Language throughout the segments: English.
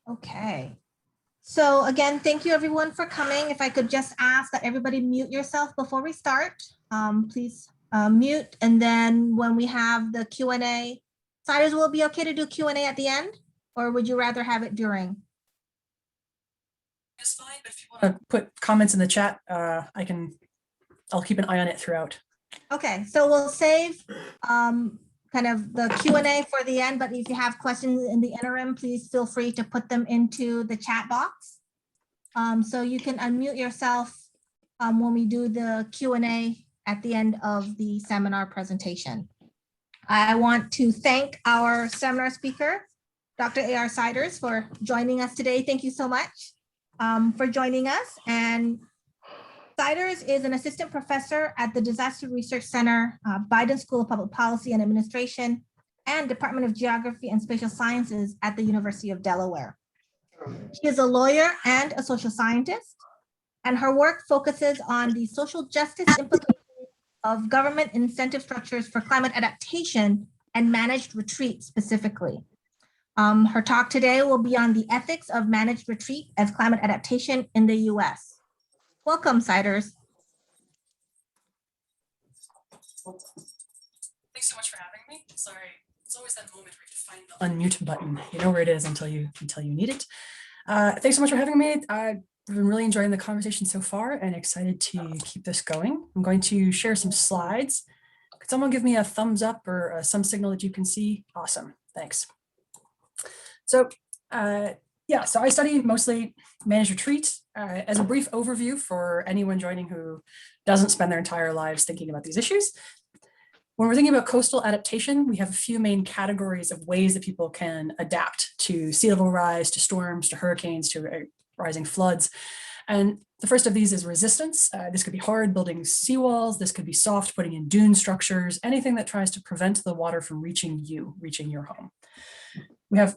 Okay. So again, thank you everyone for coming. If I could just ask that everybody mute yourself before we start, please mute. And then when we have the Q&A, Siders, will it be okay to do Q&A at the end? Or would you rather have it during? It's fine, but if you want to put comments in the chat, I'll keep an eye on it throughout. Okay, so we'll save kind of the Q&A for the end, but if you have questions in the interim, please feel free to put them into the chat box. So you can unmute yourself when we do the Q&A at the end of the seminar presentation. I want to thank our seminar speaker, Dr. A.R. Siders, for joining us today. Thank you so much for joining us. And Siders is an assistant professor at the Disaster Research Center, Biden School of Public Policy and Administration, and Department of Geography and Spatial Sciences at the University of Delaware. She is a lawyer and a social scientist, and her work focuses on the social justice implications of government incentive structures for climate adaptation and managed retreat specifically. Her talk today will be on the ethics of managed retreat as climate adaptation in the US. Welcome, Siders. Thanks so much for having me. Sorry, it's always that moment where you find the unmute button. You know where it is until you need it. Thanks so much for having me. I've been really enjoying the conversation so far and excited to keep this going. I'm going to share some slides. Could someone give me a thumbs up or some signal that you can see? Awesome, thanks. So yeah, so I study mostly managed retreats. As a brief overview for anyone joining who doesn't spend their entire lives thinking about these issues, when we're thinking about coastal adaptation, we have a few main categories of ways that people can adapt to sea level rise, to storms, to hurricanes, to rising floods. And the first of these is resistance. This could be hard, building seawalls. This could be soft, putting in dune structures, anything that tries to prevent the water from reaching your home. We have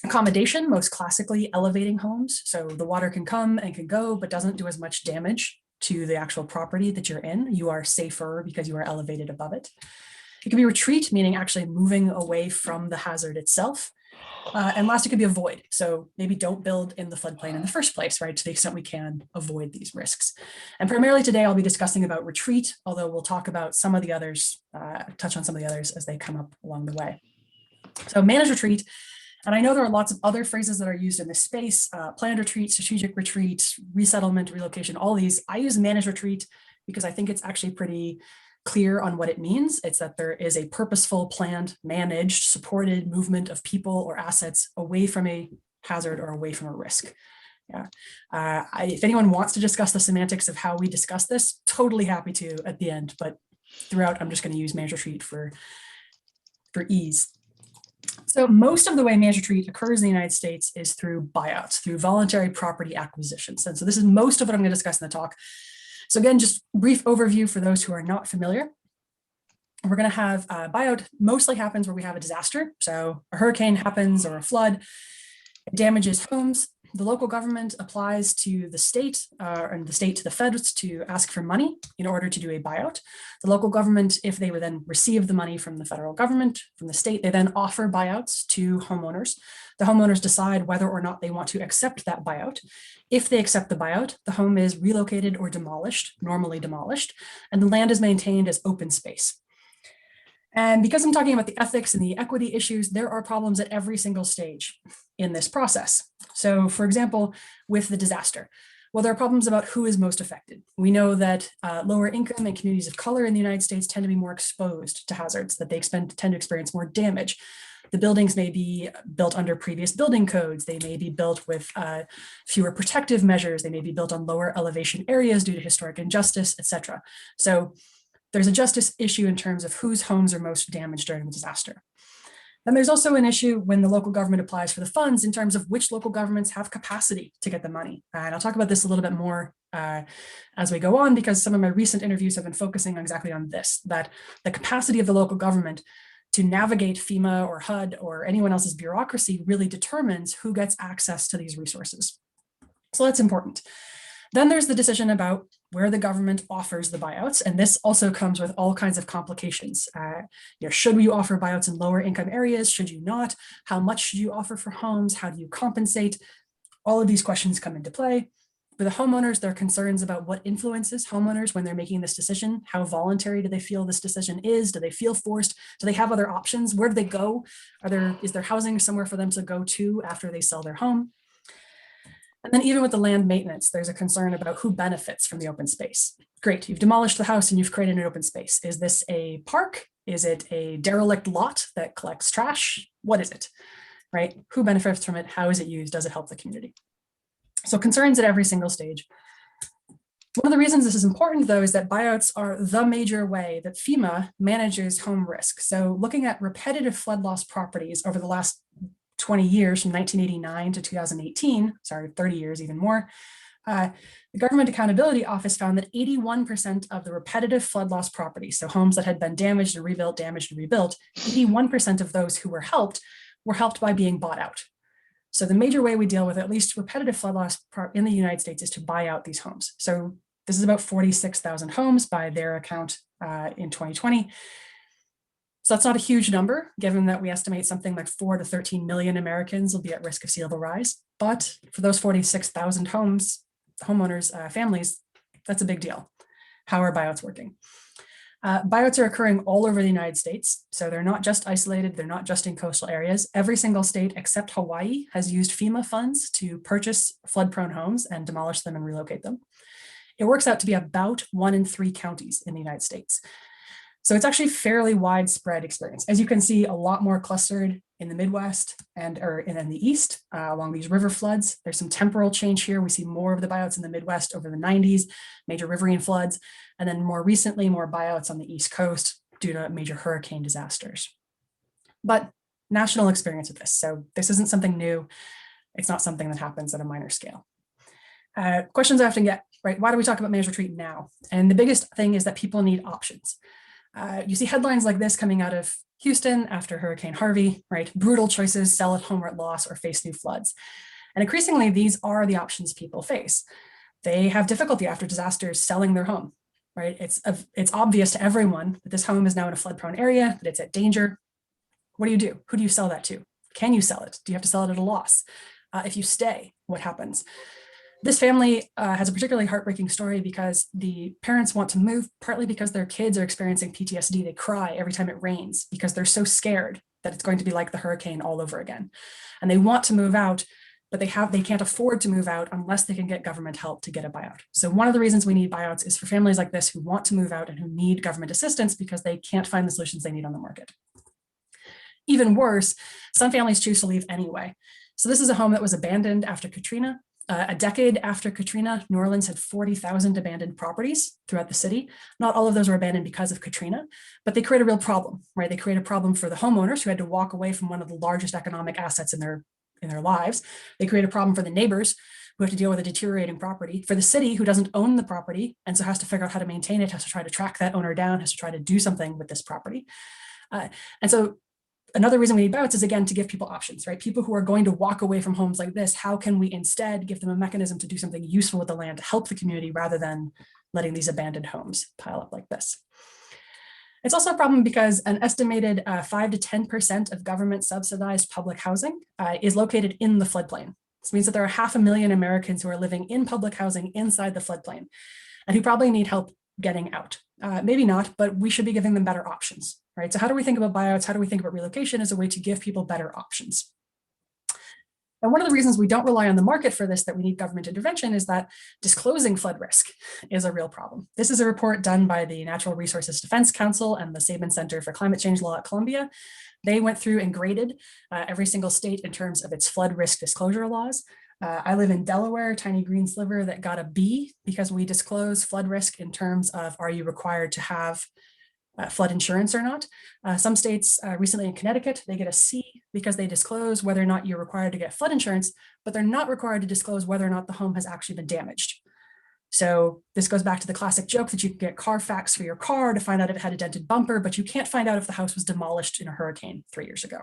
accommodation, most classically elevating homes. So the water can come and can go, but doesn't do as much damage to the actual property that you're in. You are safer because you are elevated above it. It can be retreat, meaning actually moving away from the hazard itself. And last, it could be avoid. So maybe don't build in the floodplain in the first place, right? To the extent we can avoid these risks. And primarily today, I'll be discussing about retreat, although we'll talk about some of the others, touch on some of the others as they come up along the way. So managed retreat. And I know there are lots of other phrases that are used in this space, planned retreat, strategic retreat, resettlement, relocation, all these. I use managed retreat because I think it's actually pretty clear on what it means. It's that there is a purposeful, planned, managed, supported movement of people or assets away from a hazard or away from a risk. Yeah. If anyone wants to discuss the semantics of how we discuss this, totally happy to at the end, but throughout, I'm just going to use managed retreat for ease. So most of the way managed retreat occurs in the United States is through buyouts, through voluntary property acquisitions. And so this is most of what I'm going to discuss in the talk. So again, just brief overview for those who are not familiar. We're going to have buyout mostly happens where we have a disaster. So a hurricane happens or a flood, it damages homes. The local government applies to the state and the state to the feds to ask for money in order to do a buyout. The local government, if they would then receive the money from the federal government, from the state, they then offer buyouts to homeowners. The homeowners decide whether or not they want to accept that buyout. If they accept the buyout, the home is relocated or demolished, normally demolished, and the land is maintained as open space. And because I'm talking about the ethics and the equity issues, there are problems at every single stage in this process. So for example, with the disaster, well, there are problems about who is most affected. We know that lower income and communities of color in the United States tend to be more exposed to hazards, that they tend to experience more damage. The buildings may be built under previous building codes. They may be built with fewer protective measures. They may be built on lower elevation areas due to historic injustice, etc. So there's a justice issue in terms of whose homes are most damaged during the disaster. Then there's also an issue when the local government applies for the funds in terms of which local governments have capacity to get the money. And I'll talk about this a little bit more as we go on, because some of my recent interviews have been focusing exactly on this, that the capacity of the local government to navigate FEMA or HUD or anyone else's bureaucracy really determines who gets access to these resources. So that's important. Then there's the decision about where the government offers the buyouts. And this also comes with all kinds of complications. Should you offer buyouts in lower income areas? Should you not? How much should you offer for homes? How do you compensate? All of these questions come into play. For the homeowners, there are concerns about what influences homeowners when they're making this decision. How voluntary do they feel this decision is? Do they feel forced? Do they have other options? Where do they go? Is there housing somewhere for them to go to after they sell their home? And then even with the land maintenance, there's a concern about who benefits from the open space. Great, you've demolished the house and you've created an open space. Is this a park? Is it a derelict lot that collects trash? What is it, right? Who benefits from it? How is it used? Does it help the community? So concerns at every single stage. One of the reasons this is important, though, is that buyouts are the major way that FEMA manages home risk. So looking at repetitive flood loss properties over the last 20 years, from 1989 to 2018, 30 years, even more, the Government Accountability Office found that 81% of the repetitive flood loss properties, so homes that had been damaged and rebuilt, 81% of those who were helped by being bought out. So the major way we deal with at least repetitive flood loss in the United States is to buy out these homes. So this is about 46,000 homes by their account in 2020. So that's not a huge number, given that we estimate something like 4 to 13 million Americans will be at risk of sea level rise. But for those 46,000 homeowners, families, that's a big deal. How are buyouts working? Buyouts are occurring all over the United States. So they're not just isolated, they're not just in coastal areas. Every single state except Hawaii has used FEMA funds to purchase flood-prone homes and demolish them and relocate them. It works out to be about 1 in 3 counties in the United States. So it's actually fairly widespread experience. As you can see, a lot more clustered in the Midwest and in the East along these river floods. There's some temporal change here. We see more of the buyouts in the Midwest over the 90s, major riverine floods, and then more recently, more buyouts on the East Coast due to major hurricane disasters. But national experience with this. So this isn't something new. It's not something that happens at a minor scale. Questions I often get, right? Why do we talk about managed retreat now? And the biggest thing is that people need options. You see headlines like this coming out of Houston after Hurricane Harvey, right? Brutal choices, sell at home or at loss, or face new floods. And increasingly, these are the options people face. They have difficulty after disasters selling their home, right? It's obvious to everyone that this home is now in a flood-prone area, that it's at danger. What do you do? Who do you sell that to? Can you sell it? Do you have to sell it at a loss? If you stay, what happens? This family has a particularly heartbreaking story because the parents want to move partly because their kids are experiencing PTSD. They cry every time it rains because they're so scared that it's going to be like the hurricane all over again. And they want to move out, but they can't afford to move out unless they can get government help to get a buyout. So one of the reasons we need buyouts is for families like this who want to move out and who need government assistance because they can't find the solutions they need on the market. Even worse, some families choose to leave anyway. So this is a home that was abandoned after Katrina. A decade after Katrina, New Orleans had 40,000 abandoned properties throughout the city. Not all of those were abandoned because of Katrina, but they create a real problem, right? They create a problem for the homeowners who had to walk away from one of the largest economic assets in their lives. They create a problem for the neighbors who have to deal with a deteriorating property, for the city who doesn't own the property and so has to figure out how to maintain it, has to try to track that owner down, has to try to do something with this property. And so another reason we need buyouts is, again, to give people options, right? People who are going to walk away from homes like this, how can we instead give them a mechanism to do something useful with the land to help the community rather than letting these abandoned homes pile up like this? It's also a problem because an estimated 5 to 10% of government subsidized public housing is located in the floodplain. This means that there are 500,000 Americans who are living in public housing inside the floodplain and who probably need help getting out. Maybe not, but we should be giving them better options, right? So how do we think about buyouts? How do we think about relocation as a way to give people better options? And one of the reasons we don't rely on the market for this, that we need government intervention, is that disclosing flood risk is a real problem. This is a report done by the Natural Resources Defense Council and the Sabin Center for Climate Change Law at Columbia. They went through and graded every single state in terms of its flood risk disclosure laws. I live in Delaware, tiny green sliver that got a B because we disclose flood risk in terms of, are you required to have flood insurance or not? Some states, recently in Connecticut, they get a C because they disclose whether or not you're required to get flood insurance, but they're not required to disclose whether or not the home has actually been damaged. So this goes back to the classic joke that you can get Carfax for your car to find out if it had a dented bumper, but you can't find out if the house was demolished in a hurricane 3 years ago.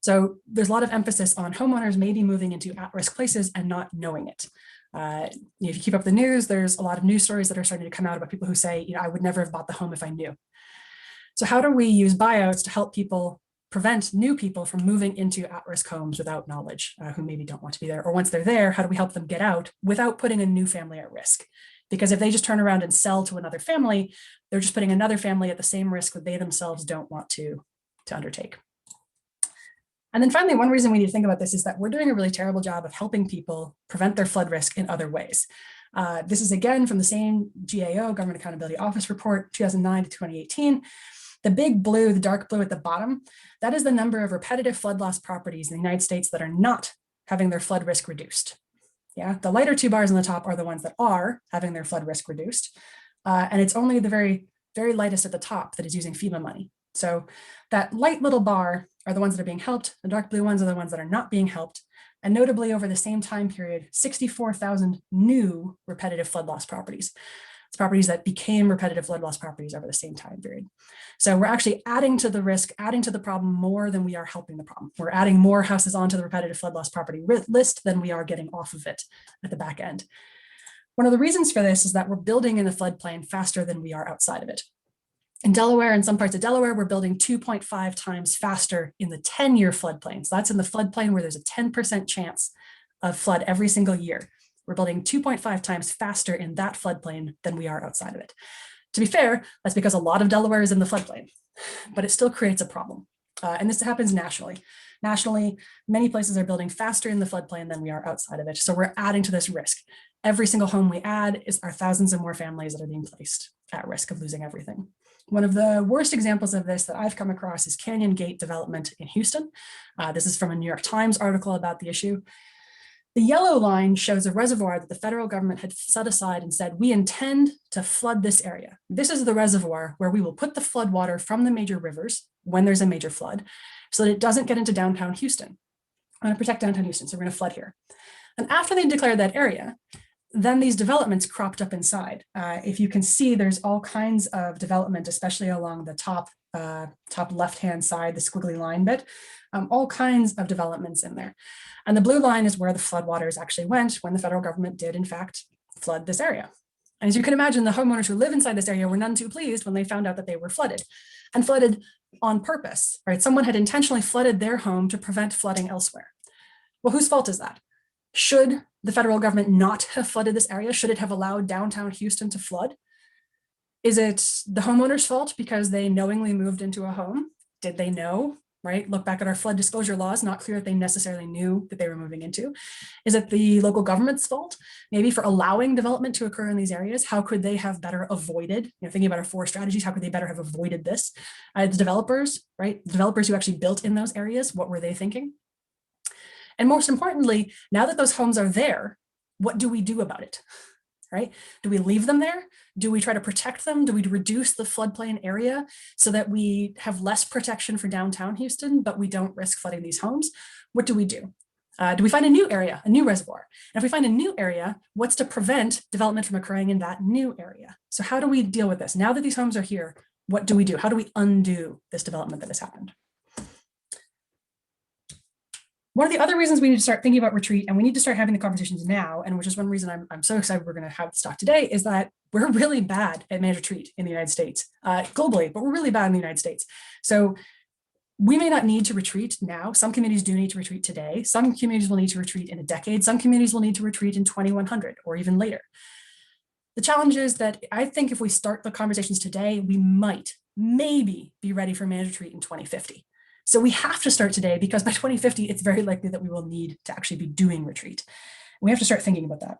So there's a lot of emphasis on homeowners maybe moving into at-risk places and not knowing it. If you keep up the news, there's a lot of news stories that are starting to come out about people who say, I would never have bought the home if I knew. So how do we use buyouts to help people prevent new people from moving into at-risk homes without knowledge, who maybe don't want to be there? Or once they're there, how do we help them get out without putting a new family at risk? Because if they just turn around and sell to another family, they're just putting another family at the same risk that they themselves don't want to undertake. And then finally, one reason we need to think about this is that we're doing a really terrible job of helping people prevent their flood risk in other ways. This is again from the same GAO, Government Accountability Office report, 2009 to 2018. The big blue, the dark blue at the bottom, that is the number of repetitive flood loss properties in the United States that are not having their flood risk reduced. Yeah, the lighter two bars on the top are the ones that are having their flood risk reduced. And it's only the very, very lightest at the top that is using FEMA money. So that light little bar are the ones that are being helped. The dark blue ones are the ones that are not being helped. And notably over the same time period, 64,000 new repetitive flood loss properties. It's properties that became repetitive flood loss properties over the same time period. So we're actually adding to the risk, adding to the problem more than we are helping the problem. We're adding more houses onto the repetitive flood loss property list than we are getting off of it at the back end. One of the reasons for this is that we're building in the floodplain faster than we are outside of it. In Delaware, in some parts of Delaware, we're building 2.5 times faster in the 10-year floodplain. So that's in the floodplain where there's a 10% chance of flood every single year. We're building 2.5 times faster in that floodplain than we are outside of it. To be fair, that's because a lot of Delaware is in the floodplain, but it still creates a problem. And this happens nationally. Nationally, many places are building faster in the floodplain than we are outside of it. So we're adding to this risk. Every single home we add are thousands of more families that are being placed at risk of losing everything. One of the worst examples of this that I've come across is Canyon Gate development in Houston. This is from a New York Times article about the issue. The yellow line shows a reservoir that the federal government had set aside and said, we intend to flood this area. This is the reservoir where we will put the flood water from the major rivers when there's a major flood so that it doesn't get into downtown Houston. I'm going to protect downtown Houston, so we're going to flood here. And after they declared that area, then these developments cropped up inside. If you can see, there's all kinds of development, especially along the top left-hand side, the squiggly line bit, all kinds of developments in there. And the blue line is where the floodwaters actually went when the federal government did, in fact, flood this area. And as you can imagine, the homeowners who live inside this area were none too pleased when they found out that they were flooded, and flooded on purpose, right? Someone had intentionally flooded their home to prevent flooding elsewhere. Well, whose fault is that? Should the federal government not have flooded this area? Should it have allowed downtown Houston to flood? Is it the homeowner's fault because they knowingly moved into a home? Did they know, right? Look back at our flood disclosure laws, not clear that they necessarily knew that they were moving into. Is it the local government's fault? Maybe for allowing development to occur in these areas? How could they have better avoided, thinking about our 4 strategies, how could they better have avoided this? The developers, right? The developers who actually built in those areas, what were they thinking? And most importantly, now that those homes are there, what do we do about it, right? Do we leave them there? Do we try to protect them? Do we reduce the floodplain area so that we have less protection for downtown Houston, but we don't risk flooding these homes? What do we do? Do we find a new area, a new reservoir? And if we find a new area, what's to prevent development from occurring in that new area? So how do we deal with this? Now that these homes are here, what do we do? How do we undo this development that has happened? One of the other reasons we need to start thinking about retreat, and we need to start having the conversations now, and which is one reason I'm so excited we're going to have this talk today, is that we're really bad at managed retreat in the United States, globally, but we're really bad in the United States. So we may not need to retreat now. Some communities do need to retreat today. Some communities will need to retreat in a decade. Some communities will need to retreat in 2100 or even later. The challenge is that I think if we start the conversations today, we might, maybe be ready for managed retreat in 2050. So we have to start today because by 2050, it's very likely that we will need to actually be doing retreat. We have to start thinking about that.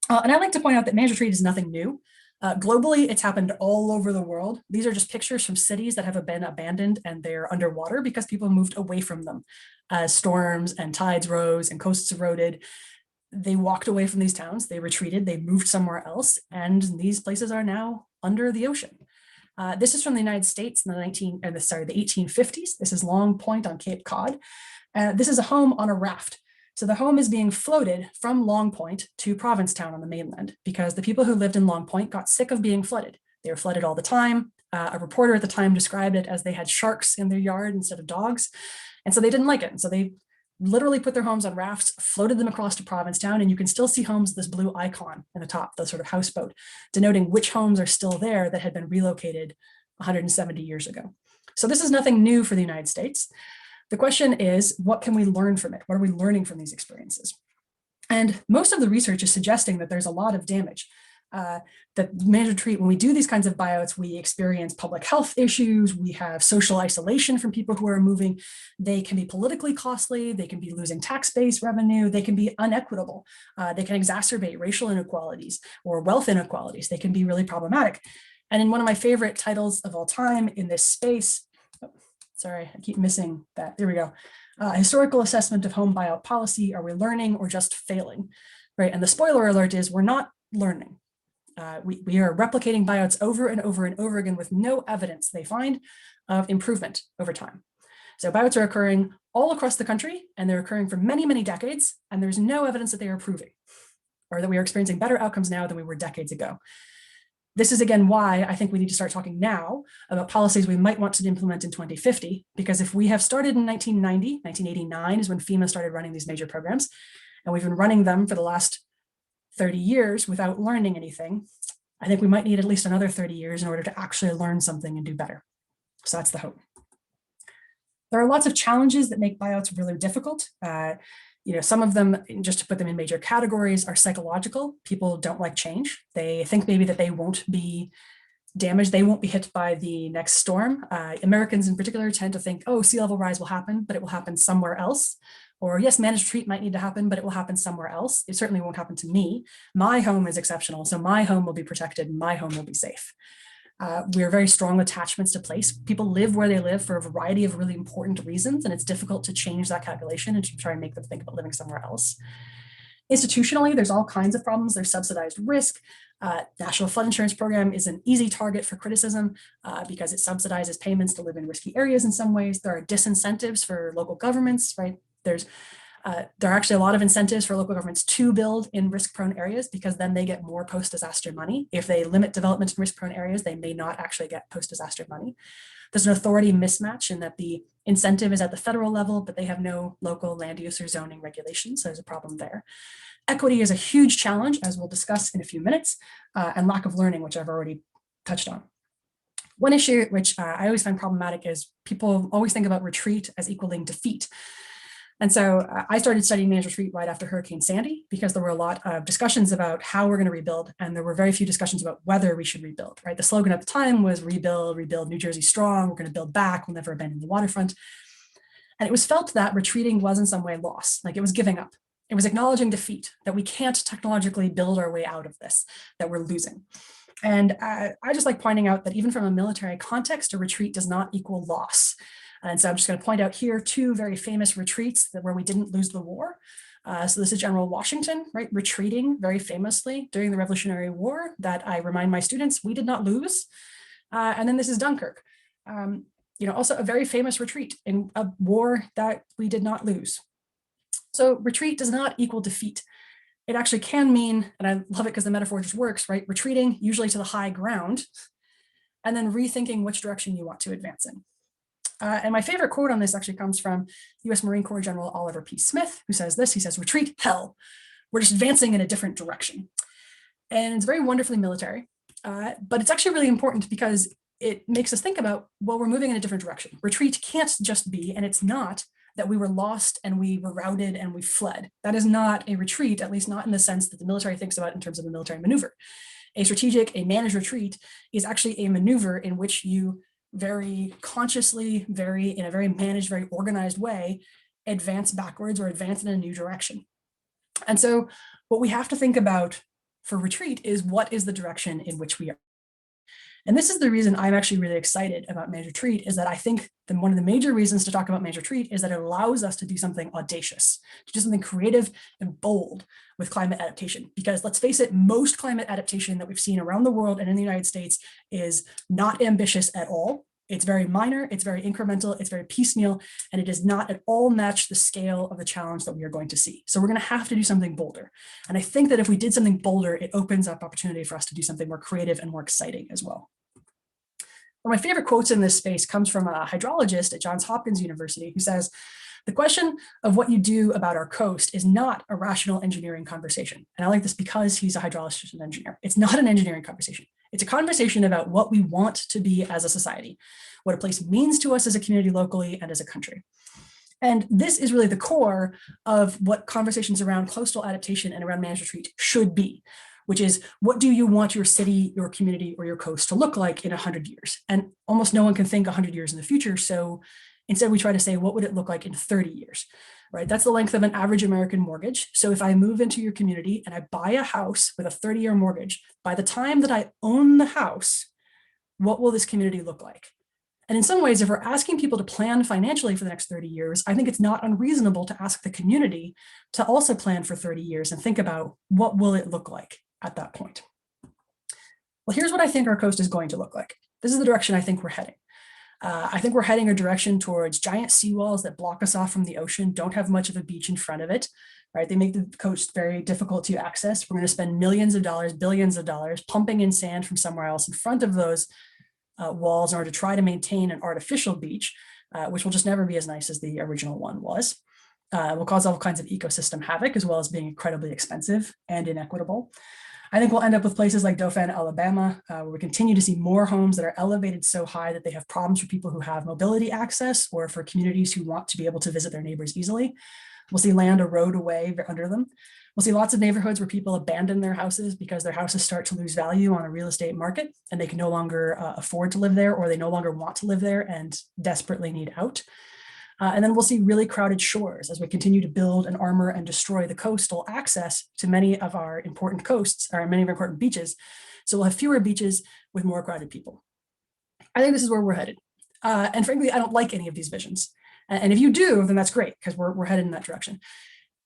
And I like to point out that managed retreat is nothing new. Globally, it's happened all over the world. These are just pictures from cities that have been abandoned and they're underwater because people moved away from them. As storms and tides rose and coasts eroded, they walked away from these towns, they retreated, they moved somewhere else, and these places are now under the ocean. This is from the United States in the 1850s. This is Long Point on Cape Cod. This is a home on a raft. So the home is being floated from Long Point to Provincetown on the mainland because the people who lived in Long Point got sick of being flooded. They were flooded all the time. A reporter at the time described it as they had sharks in their yard instead of dogs. And so they didn't like it. And so they literally put their homes on rafts, floated them across to Provincetown, and you can still see homes with this blue icon in the top, the sort of houseboat, denoting which homes are still there that had been relocated 170 years ago. So this is nothing new for the United States. The question is, what can we learn from it? What are we learning from these experiences? And most of the research is suggesting that there's a lot of damage. That managed retreat, when we do these kinds of buyouts, we experience public health issues, we have social isolation from people who are moving, they can be politically costly, they can be losing tax-based revenue, they can be unequitable, they can exacerbate racial inequalities or wealth inequalities, they can be really problematic. And in one of my favorite titles of all time in this space, oh, sorry, I keep missing that, there we go. Historical assessment of home buyout policy, are we learning or just failing, right? And the spoiler alert is we're not learning. We are replicating buyouts over and over and over again with no evidence they find of improvement over time. So buyouts are occurring all across the country and they're occurring for many, many decades, and there's no evidence that they are improving or that we are experiencing better outcomes now than we were decades ago. This is again why I think we need to start talking now about policies we might want to implement in 2050, because if we have started in 1990, 1989 is when FEMA started running these major programs, and we've been running them for the last 30 years without learning anything, I think we might need at least another 30 years in order to actually learn something and do better. So that's the hope. There are lots of challenges that make buyouts really difficult. Some of them, just to put them in major categories, are psychological. People don't like change. They think maybe that they won't be damaged, they won't be hit by the next storm. Americans in particular tend to think, oh, sea level rise will happen, but it will happen somewhere else. Or yes, managed retreat might need to happen, but it will happen somewhere else. It certainly won't happen to me. My home is exceptional, so my home will be protected, my home will be safe. We are very strong attachments to place. People live where they live for a variety of really important reasons, and it's difficult to change that calculation and to try and make them think about living somewhere else. Institutionally, there's all kinds of problems. There's subsidized risk. National Flood Insurance Program is an easy target for criticism because it subsidizes payments to live in risky areas in some ways. There are disincentives for local governments, right? There are actually a lot of incentives for local governments to build in risk-prone areas because then they get more post-disaster money. If they limit development in risk-prone areas, they may not actually get post-disaster money. There's an authority mismatch in that the incentive is at the federal level, but they have no local land use or zoning regulations, so there's a problem there. Equity is a huge challenge, as we'll discuss in a few minutes, and lack of learning, which I've already touched on. One issue which I always find problematic is people always think about retreat as equaling defeat. And so I started studying managed retreat right after Hurricane Sandy because there were a lot of discussions about how we're going to rebuild, and there were very few discussions about whether we should rebuild, right? The slogan at the time was rebuild, rebuild New Jersey strong, we're going to build back, we'll never abandon the waterfront. And it was felt that retreating was in some way loss, like it was giving up. It was acknowledging defeat, that we can't technologically build our way out of this, that we're losing. And I just like pointing out that even from a military context, a retreat does not equal loss. And so I'm just going to point out here two very famous retreats where we didn't lose the war. So this is General Washington, right, retreating very famously during the Revolutionary War that I remind my students we did not lose. And then this is Dunkirk, also a very famous retreat in a war that we did not lose. So retreat does not equal defeat. It actually can mean, and I love it because the metaphor just works, right, retreating usually to the high ground and then rethinking which direction you want to advance in. And my favorite quote on this actually comes from US Marine Corps General Oliver P. Smith, who says this, he says, retreat, hell, we're just advancing in a different direction. And it's very wonderfully military, but it's actually really important because it makes us think about, well, we're moving in a different direction. Retreat can't just be, and it's not, that we were lost and we were routed and we fled. That is not a retreat, at least not in the sense that the military thinks about in terms of a military maneuver. A strategic, a managed retreat is actually a maneuver in which you very consciously, in a very managed, very organized way, advance backwards or advance in a new direction. And so what we have to think about for retreat is what is the direction in which we are. And this is the reason I'm actually really excited about managed retreat, is that I think one of the major reasons to talk about managed retreat is that it allows us to do something audacious, to do something creative and bold with climate adaptation. Because let's face it, most climate adaptation that we've seen around the world and in the United States is not ambitious at all. It's very minor, it's very incremental, it's very piecemeal, and it does not at all match the scale of the challenge that we are going to see. So we're going to have to do something bolder. And I think that if we did something bolder, it opens up opportunity for us to do something more creative and more exciting as well. One of my favorite quotes in this space comes from a hydrologist at Johns Hopkins University who says, The question of what you do about our coast is not a rational engineering conversation. And I like this because he's a hydrologist and engineer. It's not an engineering conversation. It's a conversation about what we want to be as a society, what a place means to us as a community locally and as a country. And this is really the core of what conversations around coastal adaptation and around managed retreat should be, which is, what do you want your city, your community, or your coast to look like in 100 years? And almost no one can think 100 years in the future. So instead we try to say, what would it look like in 30 years, right? That's the length of an average American mortgage. So if I move into your community and I buy a house with a 30-year mortgage, by the time that I own the house, what will this community look like? And in some ways, if we're asking people to plan financially for the next 30 years, I think it's not unreasonable to ask the community to also plan for 30 years and think about what will it look like at that point. Well, here's what I think our coast is going to look like. This is the direction I think we're heading. I think we're heading a direction towards giant seawalls that block us off from the ocean, don't have much of a beach in front of it, right? They make the coast very difficult to access. We're going to spend millions of dollars, billions of dollars pumping in sand from somewhere else in front of those walls in order to try to maintain an artificial beach, which will just never be as nice as the original one was. Will cause all kinds of ecosystem havoc, as well as being incredibly expensive and inequitable. I think we'll end up with places like Dauphin, Alabama, where we continue to see more homes that are elevated so high that they have problems for people who have mobility access or for communities who want to be able to visit their neighbors easily. We'll see land erode away under them. We'll see lots of neighborhoods where people abandon their houses because their houses start to lose value on a real estate market and they can no longer afford to live there, or they no longer want to live there and desperately need out. And then we'll see really crowded shores as we continue to build and armor and destroy the coastal access to many of our important coasts, or many of our important beaches. So we'll have fewer beaches with more crowded people. I think this is where we're headed. And frankly, I don't like any of these visions. And if you do, then that's great, because we're headed in that direction.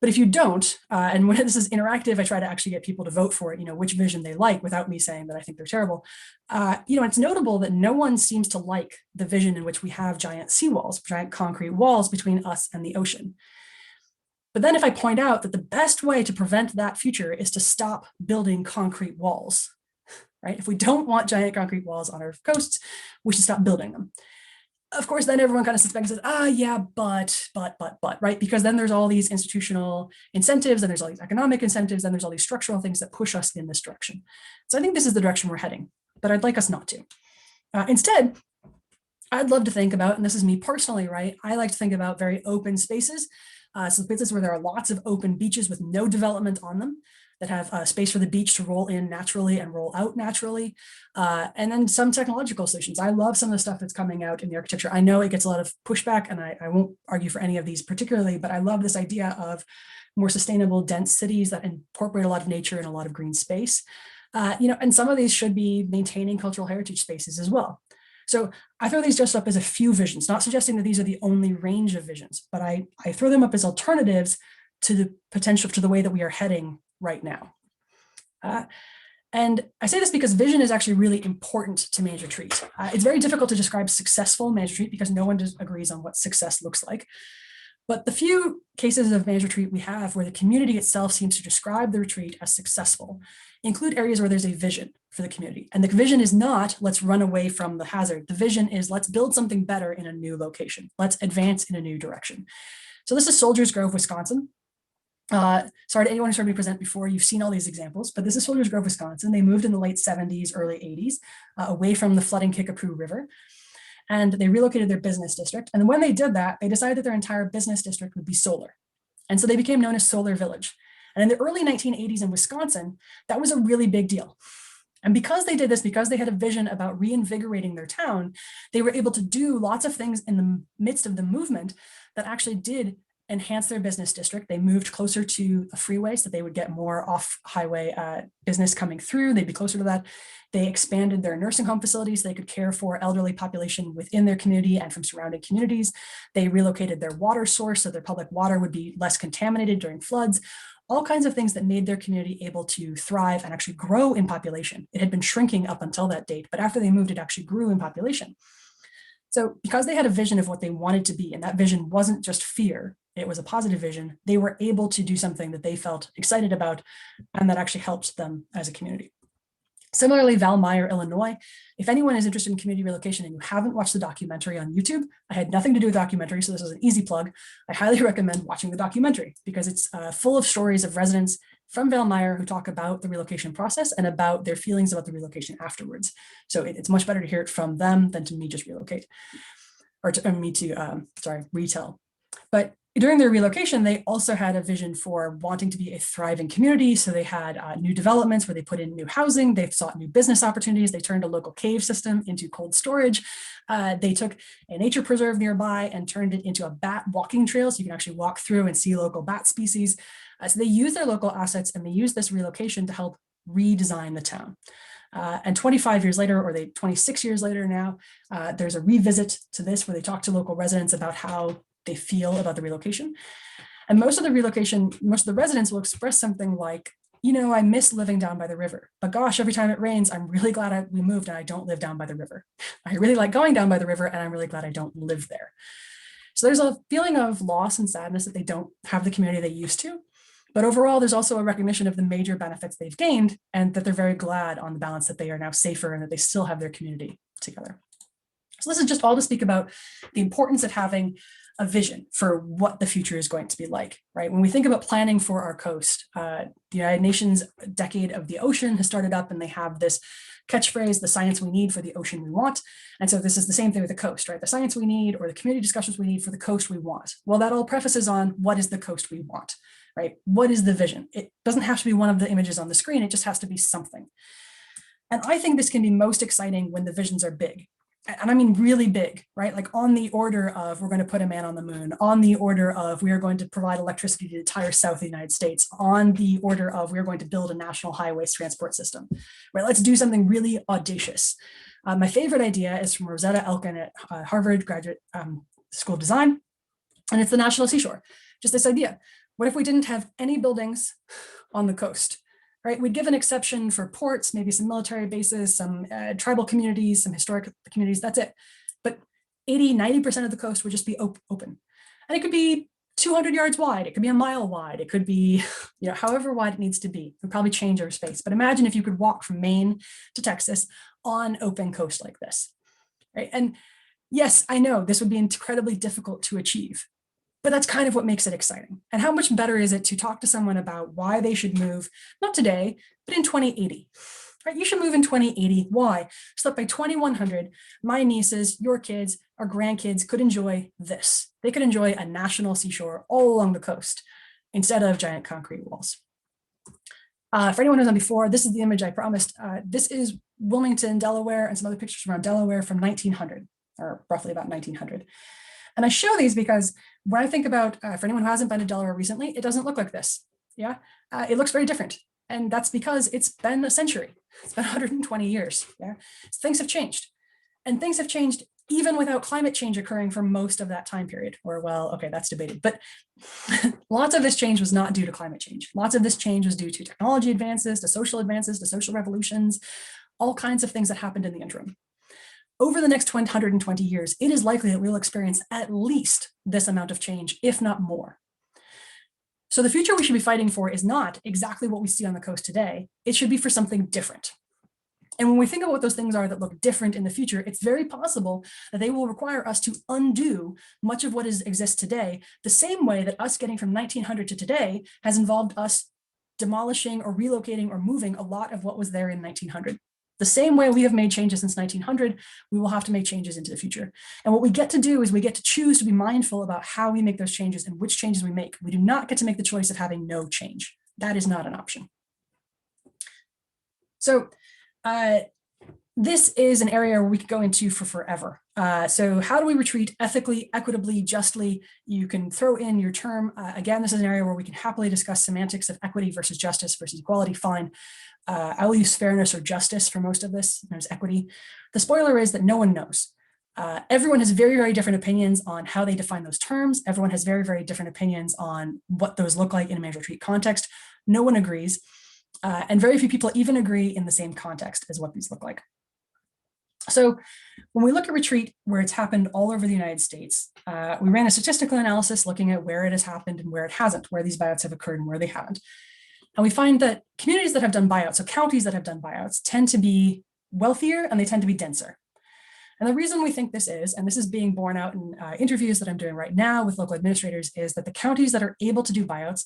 But if you don't, and when this is interactive, I try to actually get people to vote for it, which vision they like, without me saying that I think they're terrible. It's notable that no one seems to like the vision in which we have giant seawalls, giant concrete walls between us and the ocean. But then if I point out that the best way to prevent that future is to stop building concrete walls, right? If we don't want giant concrete walls on our coasts, we should stop building them. Of course, then everyone kind of sits back and says, yeah, but, right? Because then there's all these institutional incentives, and there's all these economic incentives, and there's all these structural things that push us in this direction. So I think this is the direction we're heading, but I'd like us not to. Instead, I'd love to think about, and this is me personally, right? I like to think about very open spaces. So places where there are lots of open beaches with no development on them, that have space for the beach to roll in naturally and roll out naturally. And then some technological solutions. I love some of the stuff that's coming out in the architecture. I know it gets a lot of pushback, and I won't argue for any of these particularly, but I love this idea of more sustainable, dense cities that incorporate a lot of nature and a lot of green space. And some of these should be maintaining cultural heritage spaces as well. So I throw these just up as a few visions, not suggesting that these are the only range of visions, but I throw them up as alternatives to the potential, to the way that we are heading right now. And I say this because vision is actually really important to managed retreat. It's very difficult to describe successful managed retreat because no one agrees on what success looks like. But the few cases of managed retreat we have where the community itself seems to describe the retreat as successful include areas where there's a vision for the community. And the vision is not, let's run away from the hazard. The vision is, let's build something better in a new location. Let's advance in a new direction. So this is Soldiers Grove, Wisconsin. Sorry to anyone who's heard me present before, you've seen all these examples, but this is Soldiers Grove, Wisconsin. They moved in the late 70s, early 80s, away from the flooding Kickapoo River, and they relocated their business district. And when they did that, they decided that their entire business district would be solar. And so they became known as Solar Village. And in the early 1980s in Wisconsin, that was a really big deal. And because they did this, because they had a vision about reinvigorating their town, they were able to do lots of things in the midst of the movement that actually did enhance their business district. They moved closer to a freeway so they would get more off-highway business coming through. They'd be closer to that. They expanded their nursing home facilities so they could care for elderly population within their community and from surrounding communities. They relocated their water source so their public water would be less contaminated during floods. All kinds of things that made their community able to thrive and actually grow in population. It had been shrinking up until that date, but after they moved, it actually grew in population. So because they had a vision of what they wanted to be, and that vision wasn't just fear, it was a positive vision, they were able to do something that they felt excited about and that actually helped them as a community. Similarly, Valmeyer, Illinois. If anyone is interested in community relocation and you haven't watched the documentary on YouTube, I had nothing to do with documentary, so this is an easy plug. I highly recommend watching the documentary because it's full of stories of residents from Valmeyer who talk about the relocation process and about their feelings about the relocation afterwards. So it's much better to hear it from them than to me just relocate, or to me to, retell. But during their relocation, they also had a vision for wanting to be a thriving community. So they had new developments where they put in new housing, they sought new business opportunities, they turned a local cave system into cold storage. They took a nature preserve nearby and turned it into a bat walking trail, so you can actually walk through and see local bat species. So they used their local assets and they used this relocation to help redesign the town. And 25 years later, or 26 years later now, there's a revisit to this where they talk to local residents about how they feel about the relocation. And most of the residents will express something like, you know, I miss living down by the river, but gosh, every time it rains, I'm really glad we moved and I don't live down by the river. I really like going down by the river and I'm really glad I don't live there. So there's a feeling of loss and sadness that they don't have the community they used to. But overall, there's also a recognition of the major benefits they've gained and that they're very glad on the balance that they are now safer and that they still have their community together. So this is just all to speak about the importance of having a vision for what the future is going to be like, right? When we think about planning for our coast, the United Nations Decade of the Ocean has started up and they have this catchphrase, the science we need for the ocean we want. And so this is the same thing with the coast, right? The science we need or the community discussions we need for the coast we want. Well, that all prefaces on what is the coast we want, right? What is the vision? It doesn't have to be one of the images on the screen, it just has to be something. And I think this can be most exciting when the visions are big. And I mean really big, right? Like on the order of we're going to put a man on the moon, on the order of we are going to provide electricity to the entire south of the United States, on the order of we're going to build a national highways transport system, right? Let's do something really audacious. My favorite idea is from Rosetta Elkin at Harvard Graduate School of Design, and it's the National Seashore. Just this idea, what if we didn't have any buildings on the coast? Right, we'd give an exception for ports, maybe some military bases, some tribal communities, some historic communities, that's it. But 80–90% of the coast would just be open. And it could be 200 yards wide, it could be a mile wide, it could be, you know, however wide it needs to be. It would probably change our space. But imagine if you could walk from Maine to Texas on open coast like this, right? And yes, I know this would be incredibly difficult to achieve, but that's kind of what makes it exciting. And how much better is it to talk to someone about why they should move, not today, but in 2080, right? You should move in 2080. Why? So that by 2100, my nieces, your kids, our grandkids could enjoy this. They could enjoy a national seashore all along the coast instead of giant concrete walls. For anyone who's on before, this is the image I promised. This is Wilmington, Delaware, and some other pictures around Delaware from 1900, or roughly about 1900. And I show these because when I think about, for anyone who hasn't been to Delaware recently, it doesn't look like this. Yeah, it looks very different. And that's because it's been a century. It's been 120 years. Yeah, so things have changed. And things have changed even without climate change occurring for most of that time period. Or, well, okay, that's debated. But lots of this change was not due to climate change. Lots of this change was due to technology advances, to social revolutions, all kinds of things that happened in the interim. Over the next 120 years, it is likely that we'll experience at least this amount of change, if not more. So the future we should be fighting for is not exactly what we see on the coast today. It should be for something different. And when we think about what those things are that look different in the future, it's very possible that they will require us to undo much of what exists today, the same way that us getting from 1900 to today has involved us demolishing or relocating or moving a lot of what was there in 1900. The same way we have made changes since 1900, we will have to make changes into the future. And what we get to do is we get to choose to be mindful about how we make those changes and which changes we make. We do not get to make the choice of having no change. That is not an option. So this is an area where we could go into for forever. So how do we retreat ethically, equitably, justly? You can throw in your term. Again, this is an area where we can happily discuss semantics of equity versus justice versus equality, fine. I will use fairness or justice for most of this. There's equity. The spoiler is that no one knows. Everyone has very, very different opinions on how they define those terms. Everyone has very, very different opinions on what those look like in a managed retreat context. No one agrees. And very few people even agree in the same context as what these look like. So when we look at retreat, where it's happened all over the United States, we ran a statistical analysis looking at where it has happened and where it hasn't, where these buyouts have occurred and where they haven't. And we find that communities that have done buyouts, so counties that have done buyouts, tend to be wealthier and they tend to be denser. And the reason we think this is, and this is being borne out in interviews that I'm doing right now with local administrators, is that the counties that are able to do buyouts,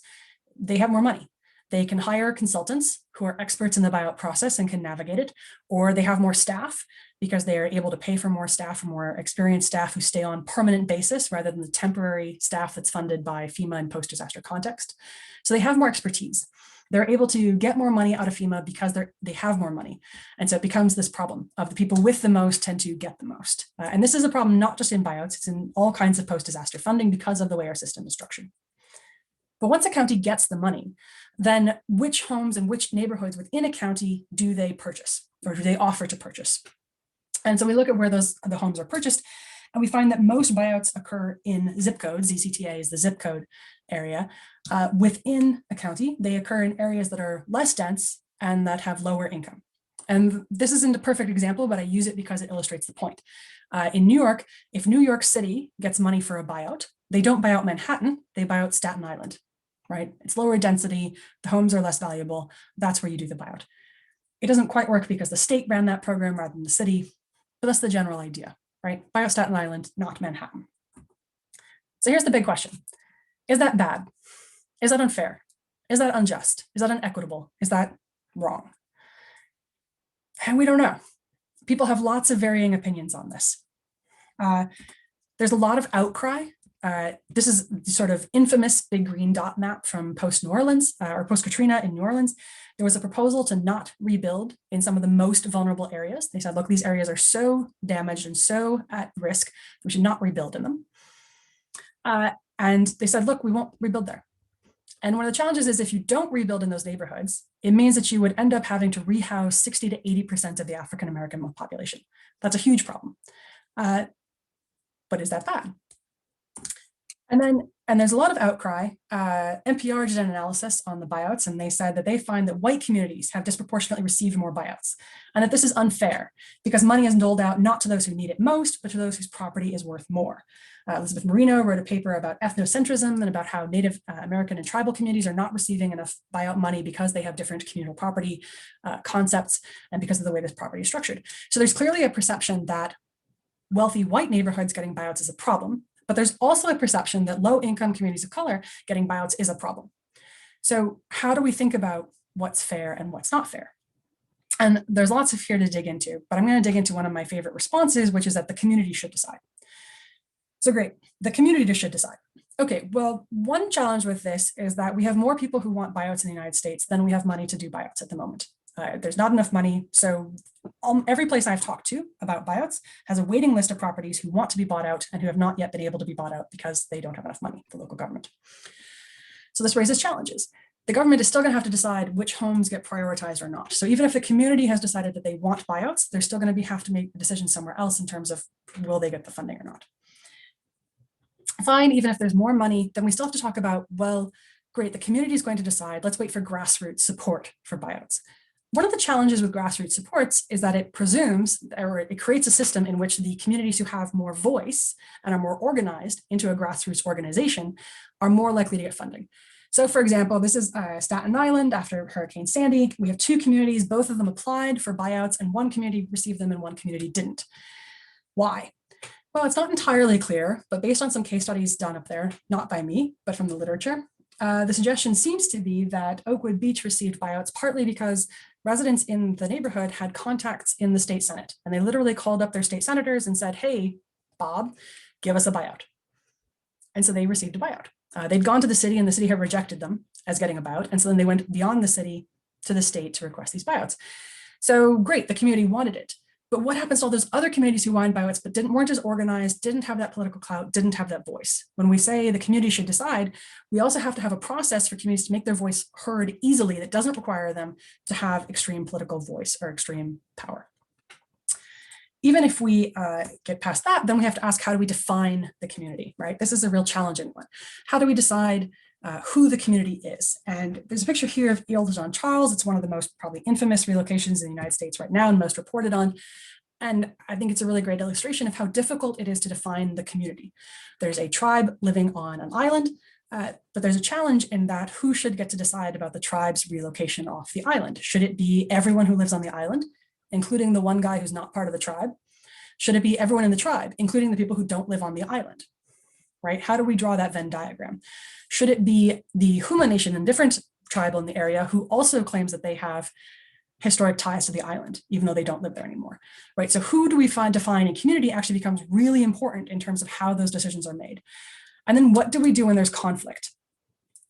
they have more money. They can hire consultants who are experts in the buyout process and can navigate it, or they have more staff because they are able to pay for more staff, more experienced staff who stay on permanent basis rather than the temporary staff that's funded by FEMA in post-disaster context. So they have more expertise. They're able to get more money out of FEMA because they have more money. And so it becomes this problem of the people with the most tend to get the most. And this is a problem not just in buyouts, it's in all kinds of post-disaster funding because of the way our system is structured. But once a county gets the money, then which homes and which neighborhoods within a county do they purchase or do they offer to purchase? And so we look at where the homes are purchased, and we find that most buyouts occur in zip codes. ZCTA is the zip code area. Within a county, they occur in areas that are less dense and that have lower income. And this isn't a perfect example, but I use it because it illustrates the point. In New York, if New York City gets money for a buyout, they don't buy out Manhattan, they buy out Staten Island, right? It's lower density, the homes are less valuable, that's where you do the buyout. It doesn't quite work because the state ran that program rather than the city, but that's the general idea, right? Buy out Staten Island, not Manhattan. So here's the big question. Is that bad? Is that unfair? Is that unjust? Is that inequitable? Is that wrong? And we don't know. People have lots of varying opinions on this. There's a lot of outcry. This is the sort of infamous big green dot map from post-New Orleans or post-Katrina in New Orleans. There was a proposal to not rebuild in some of the most vulnerable areas. They said, look, these areas are so damaged and so at risk, we should not rebuild in them. And they said, look, we won't rebuild there. And one of the challenges is if you don't rebuild in those neighborhoods, it means that you would end up having to rehouse 60 to 80% of the African-American population. That's a huge problem. But is that bad? And there's a lot of outcry. NPR did an analysis on the buyouts, and they said that they find that white communities have disproportionately received more buyouts, and that this is unfair because money is doled out not to those who need it most, but to those whose property is worth more. Elizabeth Marino wrote a paper about ethnocentrism and about how Native American and tribal communities are not receiving enough buyout money because they have different communal property concepts and because of the way this property is structured. So there's clearly a perception that wealthy white neighborhoods getting buyouts is a problem, but there's also a perception that low-income communities of color getting buyouts is a problem. So how do we think about what's fair and what's not fair? And there's lots of here to dig into, but I'm going to dig into one of my favorite responses, which is that the community should decide. So great, the community should decide. Okay, well, one challenge with this is that we have more people who want buyouts in the United States than we have money to do buyouts at the moment. There's not enough money. So every place I've talked to about buyouts has a waiting list of properties who want to be bought out and who have not yet been able to be bought out because they don't have enough money, the local government. So this raises challenges. The government is still going to have to decide which homes get prioritized or not. So even if the community has decided that they want buyouts, they're still going to have to make a decision somewhere else in terms of will they get the funding or not. Fine, even if there's more money, then we still have to talk about, well, great, the community is going to decide, let's wait for grassroots support for buyouts. One of the challenges with grassroots supports is that it presumes, or it creates a system in which the communities who have more voice and are more organized into a grassroots organization are more likely to get funding. So for example, this is Staten Island after Hurricane Sandy. We have two communities, both of them applied for buyouts and one community received them and one community didn't. Why? Well, it's not entirely clear, but based on some case studies done up there, not by me, but from the literature, the suggestion seems to be that Oakwood Beach received buyouts partly because residents in the neighborhood had contacts in the state Senate, and they literally called up their state senators and said, hey, Bob, give us a buyout. And so they received a buyout. They'd gone to the city and the city had rejected them as getting a buyout. And so then they went beyond the city to the state to request these buyouts. So great, the community wanted it. But what happens to all those other communities who wanted buyouts but weren't as organized, didn't have that political clout, didn't have that voice? When we say the community should decide, we also have to have a process for communities to make their voice heard easily that doesn't require them to have extreme political voice or extreme power. Even if we get past that, then we have to ask, how do we define the community, right? This is a real challenging one. How do we decide who the community is? And there's a picture here of Ile de Jean Charles. It's one of the most probably infamous relocations in the United States right now and most reported on. And I think it's a really great illustration of how difficult it is to define the community. There's a tribe living on an island. But there's a challenge in that who should get to decide about the tribe's relocation off the island? Should it be everyone who lives on the island, including the one guy who's not part of the tribe? Should it be everyone in the tribe, including the people who don't live on the island? Right? How do we draw that Venn diagram? Should it be the Huma Nation, a different tribal in the area, who also claims that they have historic ties to the island, even though they don't live there anymore, right? So who do we define in community actually becomes really important in terms of how those decisions are made. And then what do we do when there's conflict?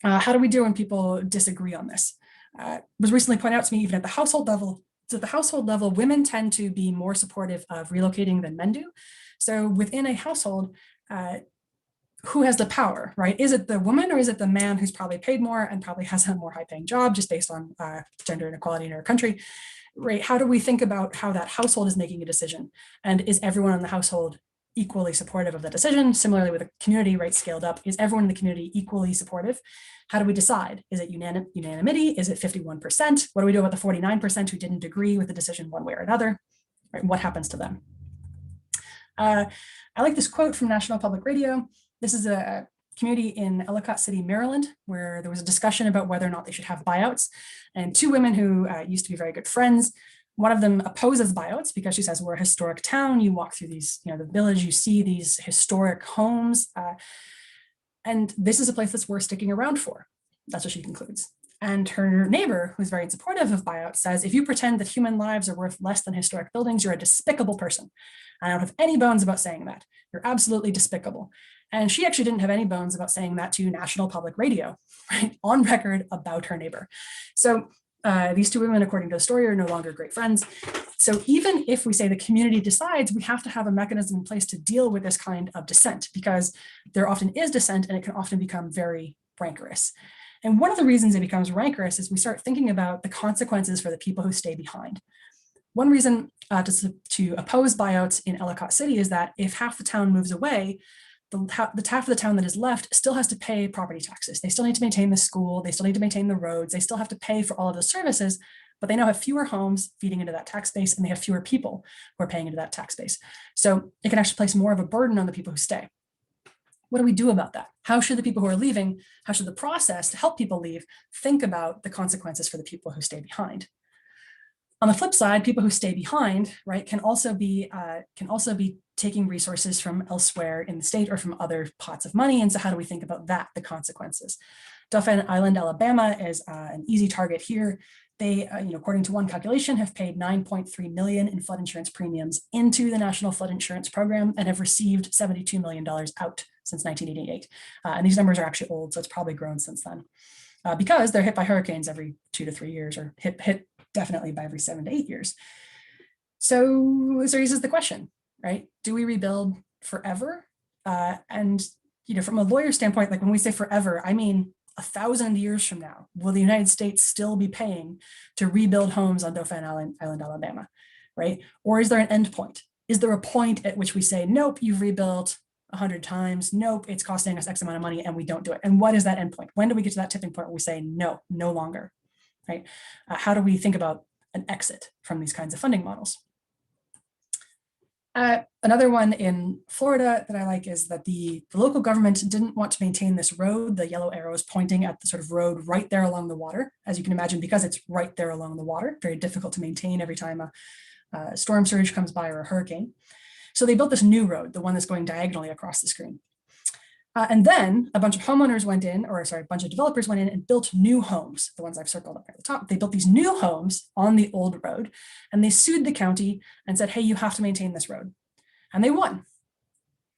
How do we do when people disagree on this? It was recently pointed out to me, even at the household level, so at the household level, women tend to be more supportive of relocating than men do. So within a household, who has the power, right? Is it the woman or is it the man who's probably paid more and probably has a more high paying job just based on gender inequality in our country, right? How do we think about how that household is making a decision? And is everyone in the household equally supportive of the decision? Similarly with a community, right, scaled up, is everyone in the community equally supportive? How do we decide? Is it unanimity? Is it 51%? What do we do about the 49% who didn't agree with the decision one way or another? Right? What happens to them? I like this quote from National Public Radio. This is a community in Ellicott City, Maryland, where there was a discussion about whether or not they should have buyouts. And two women who used to be very good friends, one of them opposes buyouts because she says, we're a historic town. You walk through these, the village, you see these historic homes. And this is a place that's worth sticking around for. That's what she concludes. And her neighbor, who's very supportive of buyouts, says, if you pretend that human lives are worth less than historic buildings, you're a despicable person. And I don't have any bones about saying that. You're absolutely despicable. And she actually didn't have any bones about saying that to National Public Radio, right, on record about her neighbor. So these two women, according to the story, are no longer great friends. So even if we say the community decides, we have to have a mechanism in place to deal with this kind of dissent, because there often is dissent and it can often become very rancorous. And one of the reasons it becomes rancorous is we start thinking about the consequences for the people who stay behind. One reason to oppose buyouts in Ellicott City is that if half the town moves away, the half of the town that is left still has to pay property taxes. They still need to maintain the school. They still need to maintain the roads. They still have to pay for all of those services, but they now have fewer homes feeding into that tax base, and they have fewer people who are paying into that tax base. So it can actually place more of a burden on the people who stay. What do we do about that? How should the people who are leaving, how should the process to help people leave think about the consequences for the people who stay behind? On the flip side, people who stay behind, right, can also be taking resources from elsewhere in the state or from other pots of money. And so how do we think about that, the consequences? Dauphin Island, Alabama is an easy target here. They, according to one calculation, have paid $9.3 million in flood insurance premiums into the National Flood Insurance Program and have received $72 million out since 1988. And these numbers are actually old, so it's probably grown since then. Because they're hit by hurricanes every 2 to 3 years, or hit definitely by every 7 to 8 years. So this raises the question, right? Do we rebuild forever? And from a lawyer standpoint, like when we say forever, I mean 1,000 years from now, will the United States still be paying to rebuild homes on Dauphin Island, Alabama, right? Or is there an end point? Is there a point at which we say, nope, you've rebuilt 100 times, nope, it's costing us X amount of money and we don't do it? And what is that end point? When do we get to that tipping point where we say, no, no longer, right? How do we think about an exit from these kinds of funding models? Another one in Florida that I like is that the local government didn't want to maintain this road. The yellow arrow is pointing at the sort of road right there along the water, as you can imagine, because it's right there along the water, very difficult to maintain every time a storm surge comes by or a hurricane. So they built this new road, the one that's going diagonally across the screen. And then a bunch of homeowners went in, or sorry, a bunch of developers went in and built new homes, the ones I've circled up at the top. They built these new homes on the old road, and they sued the county and said, hey, you have to maintain this road. And they won.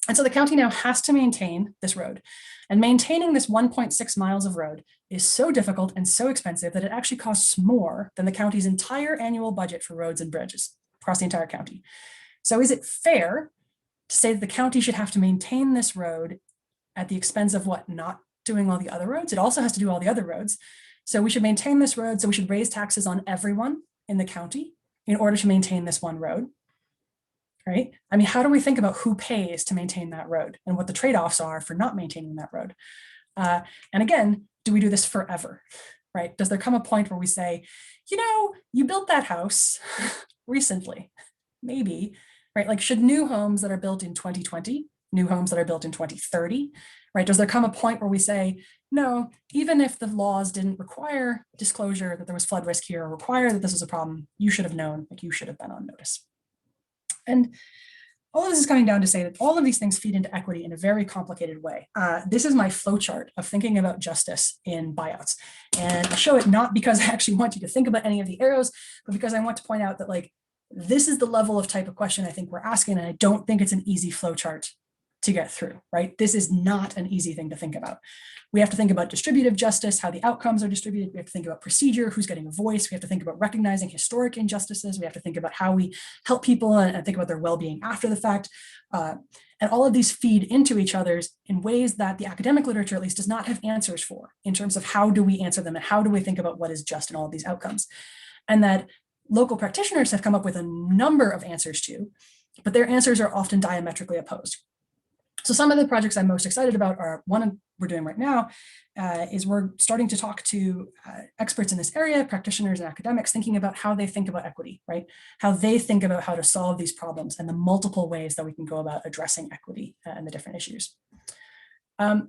And so the county now has to maintain this road. And maintaining this 1.6 miles of road is so difficult and so expensive that it actually costs more than the county's entire annual budget for roads and bridges across the entire county. So is it fair to say that the county should have to maintain this road at the expense of what? Not doing all the other roads? It also has to do all the other roads. So we should maintain this road. So we should raise taxes on everyone in the county in order to maintain this one road, right? I mean, how do we think about who pays to maintain that road and what the trade-offs are for not maintaining that road? And again, do we do this forever, right? Does there come a point where we say, you built that house recently, maybe, right? Like, should new homes that are built in 2020, new homes that are built in 2030, right? Does there come a point where we say, no, even if the laws didn't require disclosure that there was flood risk here or require that this was a problem, you should have known, like you should have been on notice. And all of this is coming down to say that all of these things feed into equity in a very complicated way. This is my flowchart of thinking about justice in buyouts. And I show it not because I actually want you to think about any of the arrows, but because I want to point out that like, this is the level of type of question I think we're asking. And I don't think it's an easy flowchart to get through, right? This is not an easy thing to think about. We have to think about distributive justice, how the outcomes are distributed. We have to think about procedure, who's getting a voice. We have to think about recognizing historic injustices. We have to think about how we help people and think about their well-being after the fact. And all of these feed into each other's in ways that the academic literature at least does not have answers for in terms of how do we answer them and how do we think about what is just in all of these outcomes. And that local practitioners have come up with a number of answers to, but their answers are often diametrically opposed. So some of the projects I'm most excited about are one we're doing right now is we're starting to talk to experts in this area, practitioners and academics, thinking about how they think about equity, right? How they think about how to solve these problems and the multiple ways that we can go about addressing equity and the different issues. All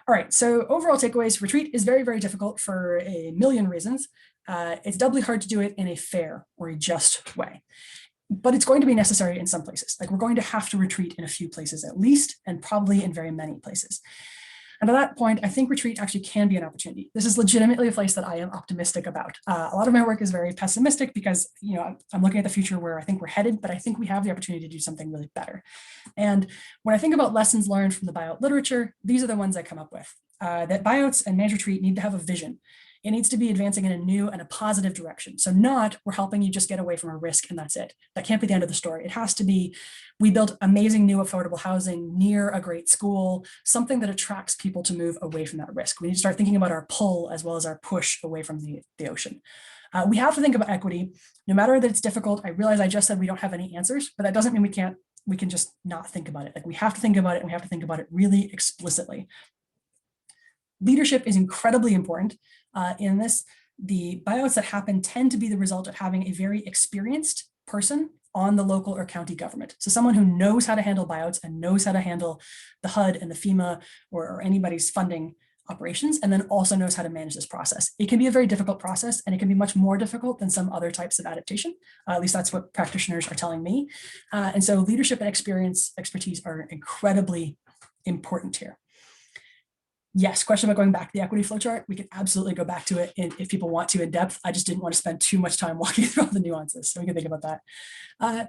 right, so overall takeaways, retreat is very, very difficult for a million reasons. It's doubly hard to do it in a fair or a just way. But it's going to be necessary in some places. Like we're going to have to retreat in a few places at least, and probably in very many places. And at that point, I think retreat actually can be an opportunity. This is legitimately a place that I am optimistic about. A lot of my work is very pessimistic because, you know, I'm looking at the future where I think we're headed, but I think we have the opportunity to do something really better. And when I think about lessons learned from the buyout literature, these are the ones I come up with. That buyouts and managed retreat need to have a vision. It needs to be advancing in a new and a positive direction. So not we're helping you just get away from a risk and that's it. That can't be the end of the story. It has to be, we built amazing new affordable housing near a great school, something that attracts people to move away from that risk. We need to start thinking about our pull as well as our push away from the ocean. We have to think about equity, no matter that it's difficult. I realize I just said we don't have any answers, but that doesn't mean we can just not think about it. Like we have to think about it and we have to think about it really explicitly. Leadership is incredibly important. In this, the buyouts that happen tend to be the result of having a very experienced person on the local or county government. So someone who knows how to handle buyouts and knows how to handle the HUD and the FEMA or anybody's funding operations, and then also knows how to manage this process. It can be a very difficult process and it can be much more difficult than some other types of adaptation. At least that's what practitioners are telling me. And so leadership and expertise are incredibly important here. Yes, question about going back to the equity flowchart. We can absolutely go back to it if people want to in depth. I just didn't want to spend too much time walking through all the nuances, so we can think about that. And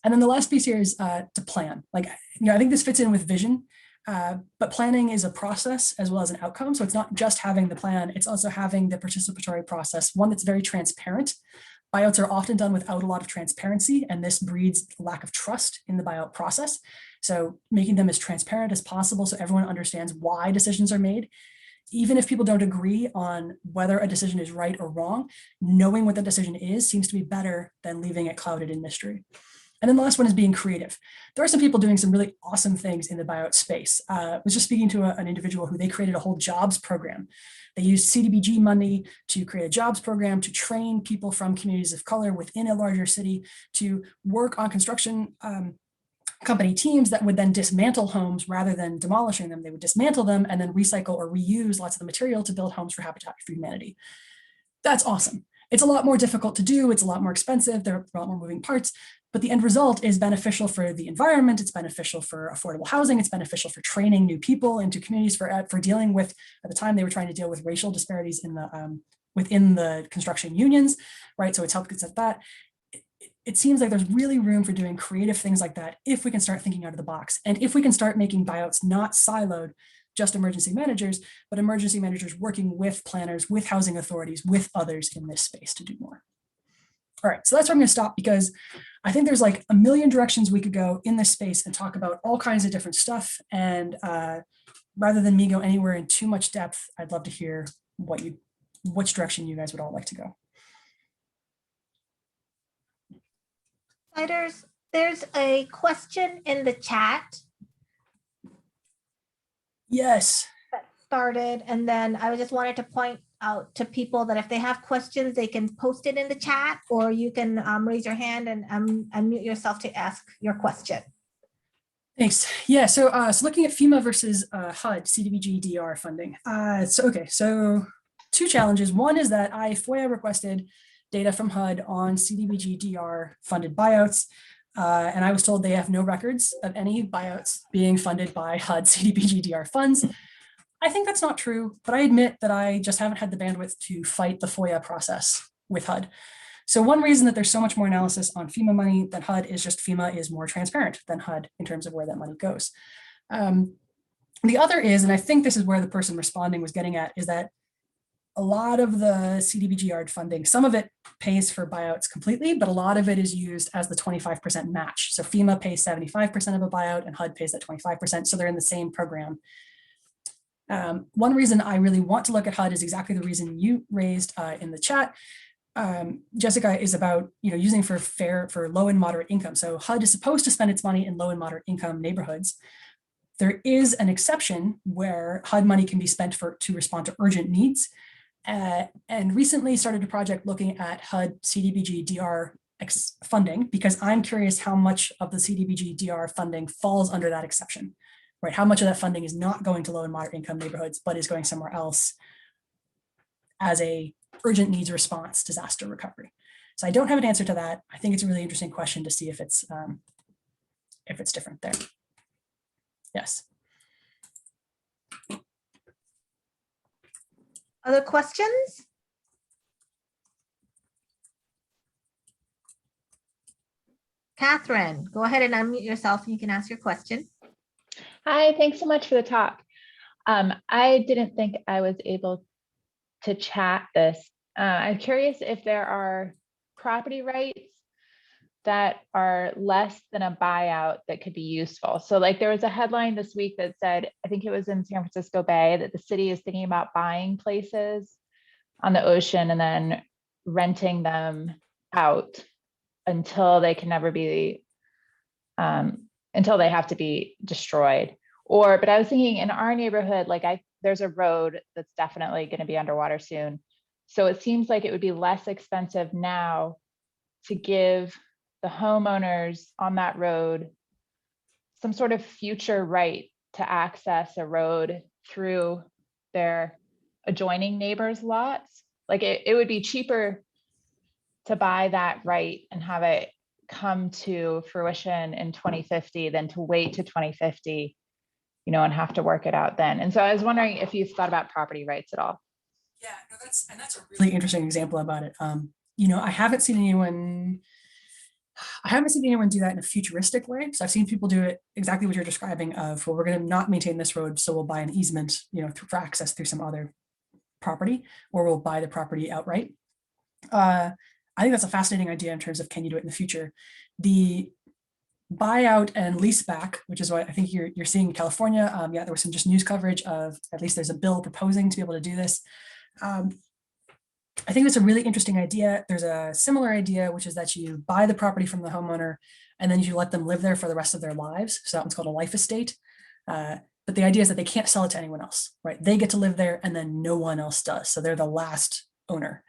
then the last piece here is to plan. Like, you know, I think this fits in with vision, but planning is a process as well as an outcome. So it's not just having the plan, it's also having the participatory process, one that's very transparent. Buyouts are often done without a lot of transparency, and this breeds lack of trust in the buyout process. So making them as transparent as possible so everyone understands why decisions are made. Even if people don't agree on whether a decision is right or wrong, knowing what the decision is seems to be better than leaving it clouded in mystery. And then the last one is being creative. There are some people doing some really awesome things in the buyout space. I was just speaking to an individual who they created a whole jobs program. They used CDBG money to create a jobs program to train people from communities of color within a larger city to work on construction company teams that would then dismantle homes rather than demolishing them. They would dismantle them and then recycle or reuse lots of the material to build homes for Habitat for Humanity. That's awesome. It's a lot more difficult to do. It's a lot more expensive. There are a lot more moving parts, but the end result is beneficial for the environment. It's beneficial for affordable housing. It's beneficial for training new people into communities for dealing with, at the time they were trying to deal with racial disparities in the within the construction unions, right? So it's helped get that. It seems like there's really room for doing creative things like that if we can start thinking out of the box. And if we can start making buyouts not siloed, just emergency managers, but emergency managers working with planners, with housing authorities, with others in this space to do more. All right, so that's where I'm going to stop because I think there's like a million directions we could go in this space and talk about all kinds of different stuff. And rather than me go anywhere in too much depth, I'd love to hear which direction you guys would all like to go. There's a question in the chat. Yes. That started, and then I just wanted to point out to people that if they have questions, they can post it in the chat, or you can raise your hand and unmute yourself to ask your question. Thanks. Yeah, so looking at FEMA versus HUD, CDBG DR funding. So two challenges. One is that I FOIA requested data from HUD on CDBG DR funded buyouts, and I was told they have no records of any buyouts being funded by HUD CDBG DR funds. I think that's not true, but I admit that I just haven't had the bandwidth to fight the FOIA process with HUD. So one reason that there's so much more analysis on FEMA money than HUD is just FEMA is more transparent than HUD in terms of where that money goes. The other is, and I think this is where the person responding was getting at, is that a lot of the CDBG funding, some of it pays for buyouts completely, but a lot of it is used as the 25% match. So FEMA pays 75% of a buyout and HUD pays that 25%. So they're in the same program. One reason I really want to look at HUD is exactly the reason you raised in the chat. Jessica, is about using for low and moderate income. So HUD is supposed to spend its money in low and moderate income neighborhoods. There is an exception where HUD money can be spent to respond to urgent needs. And recently started a project looking at HUD CDBG DR funding, because I'm curious how much of the CDBG DR funding falls under that exception, right? How much of that funding is not going to low and moderate income neighborhoods, but is going somewhere else as a urgent needs response, disaster recovery. So I don't have an answer to that. I think it's a really interesting question to see if it's different there. Yes. Other questions? Catherine, go ahead and unmute yourself and you can ask your question. Hi, thanks so much for the talk. I didn't think I was able to chat this. I'm curious if there are property rights that are less than a buyout that could be useful. So like there was a headline this week that said, I think it was in San Francisco Bay, that the city is thinking about buying places on the ocean and then renting them out until they can never be, until they have to be destroyed. But I was thinking in our neighborhood, like there's a road that's definitely going to be underwater soon. So it seems like it would be less expensive now to give the homeowners on that road some sort of future right to access a road through their adjoining neighbors' lots. Like it would be cheaper to buy that right and have it come to fruition in 2050 than to wait to 2050, and have to work it out then. And so I was wondering if you've thought about property rights at all. Yeah, no, that's a really interesting example about it. I haven't seen anyone do that in a futuristic way. So I've seen people do it exactly what you're describing of, well, we're going to not maintain this road, so we'll buy an easement, for access through some other property, or we'll buy the property outright. I think that's a fascinating idea in terms of, can you do it in the future? The buyout and leaseback, which is what I think you're seeing in California. Yeah, there was some just news coverage of, at least there's a bill proposing to be able to do this. I think it's a really interesting idea. There's a similar idea, which is that you buy the property from the homeowner and then you let them live there for the rest of their lives. So that one's called a life estate. But the idea is that they can't sell it to anyone else, right? They get to live there and then no one else does. So they're the last owner.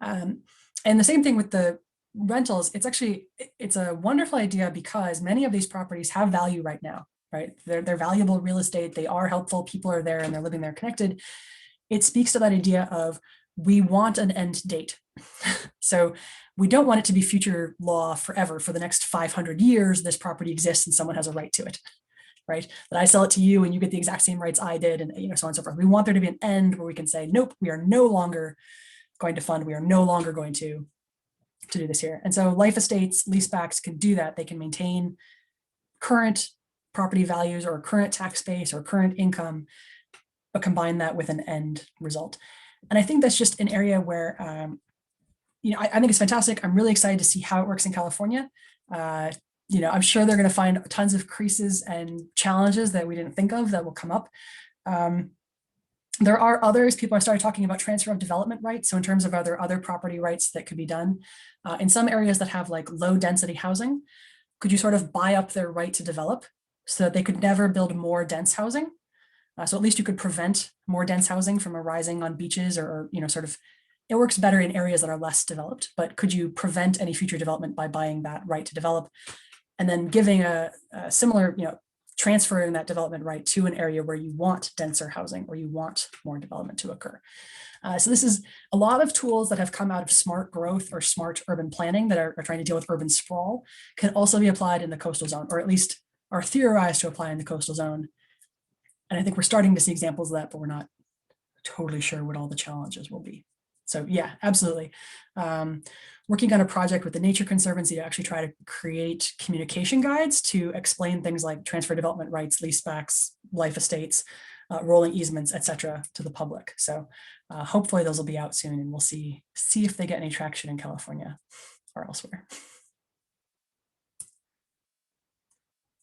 And the same thing with the rentals. It's a wonderful idea because many of these properties have value right now, right? They're valuable real estate. They are helpful. People are there and they're living there connected. It speaks to that idea of, we want an end date. So we don't want it to be future law forever. For the next 500 years, this property exists and someone has a right to it, right? That I sell it to you and you get the exact same rights I did, and so on and so forth. We want there to be an end where we can say, nope, we are no longer going to fund, we are no longer going to do this here. And so life estates, leasebacks can do that. They can maintain current property values or current tax base or current income, but combine that with an end result. And I think that's just an area where, I think it's fantastic. I'm really excited to see how it works in California. I'm sure they're going to find tons of creases and challenges that we didn't think of that will come up. There are others. People are starting talking about transfer of development rights. So in terms of other property rights that could be done in some areas that have like low density housing, could you sort of buy up their right to develop so that they could never build more dense housing? So at least you could prevent more dense housing from arising on beaches, or it works better in areas that are less developed, but could you prevent any future development by buying that right to develop? And then giving a similar, transferring that development right to an area where you want denser housing or you want more development to occur. So this is a lot of tools that have come out of smart growth or smart urban planning that are trying to deal with urban sprawl can also be applied in the coastal zone, or at least are theorized to apply in the coastal zone. And I think we're starting to see examples of that, but we're not totally sure what all the challenges will be. So yeah, absolutely. Working on a project with the Nature Conservancy to actually try to create communication guides to explain things like transfer development rights, leasebacks, life estates, rolling easements, etc., to the public. So hopefully those will be out soon, and we'll see if they get any traction in California or elsewhere.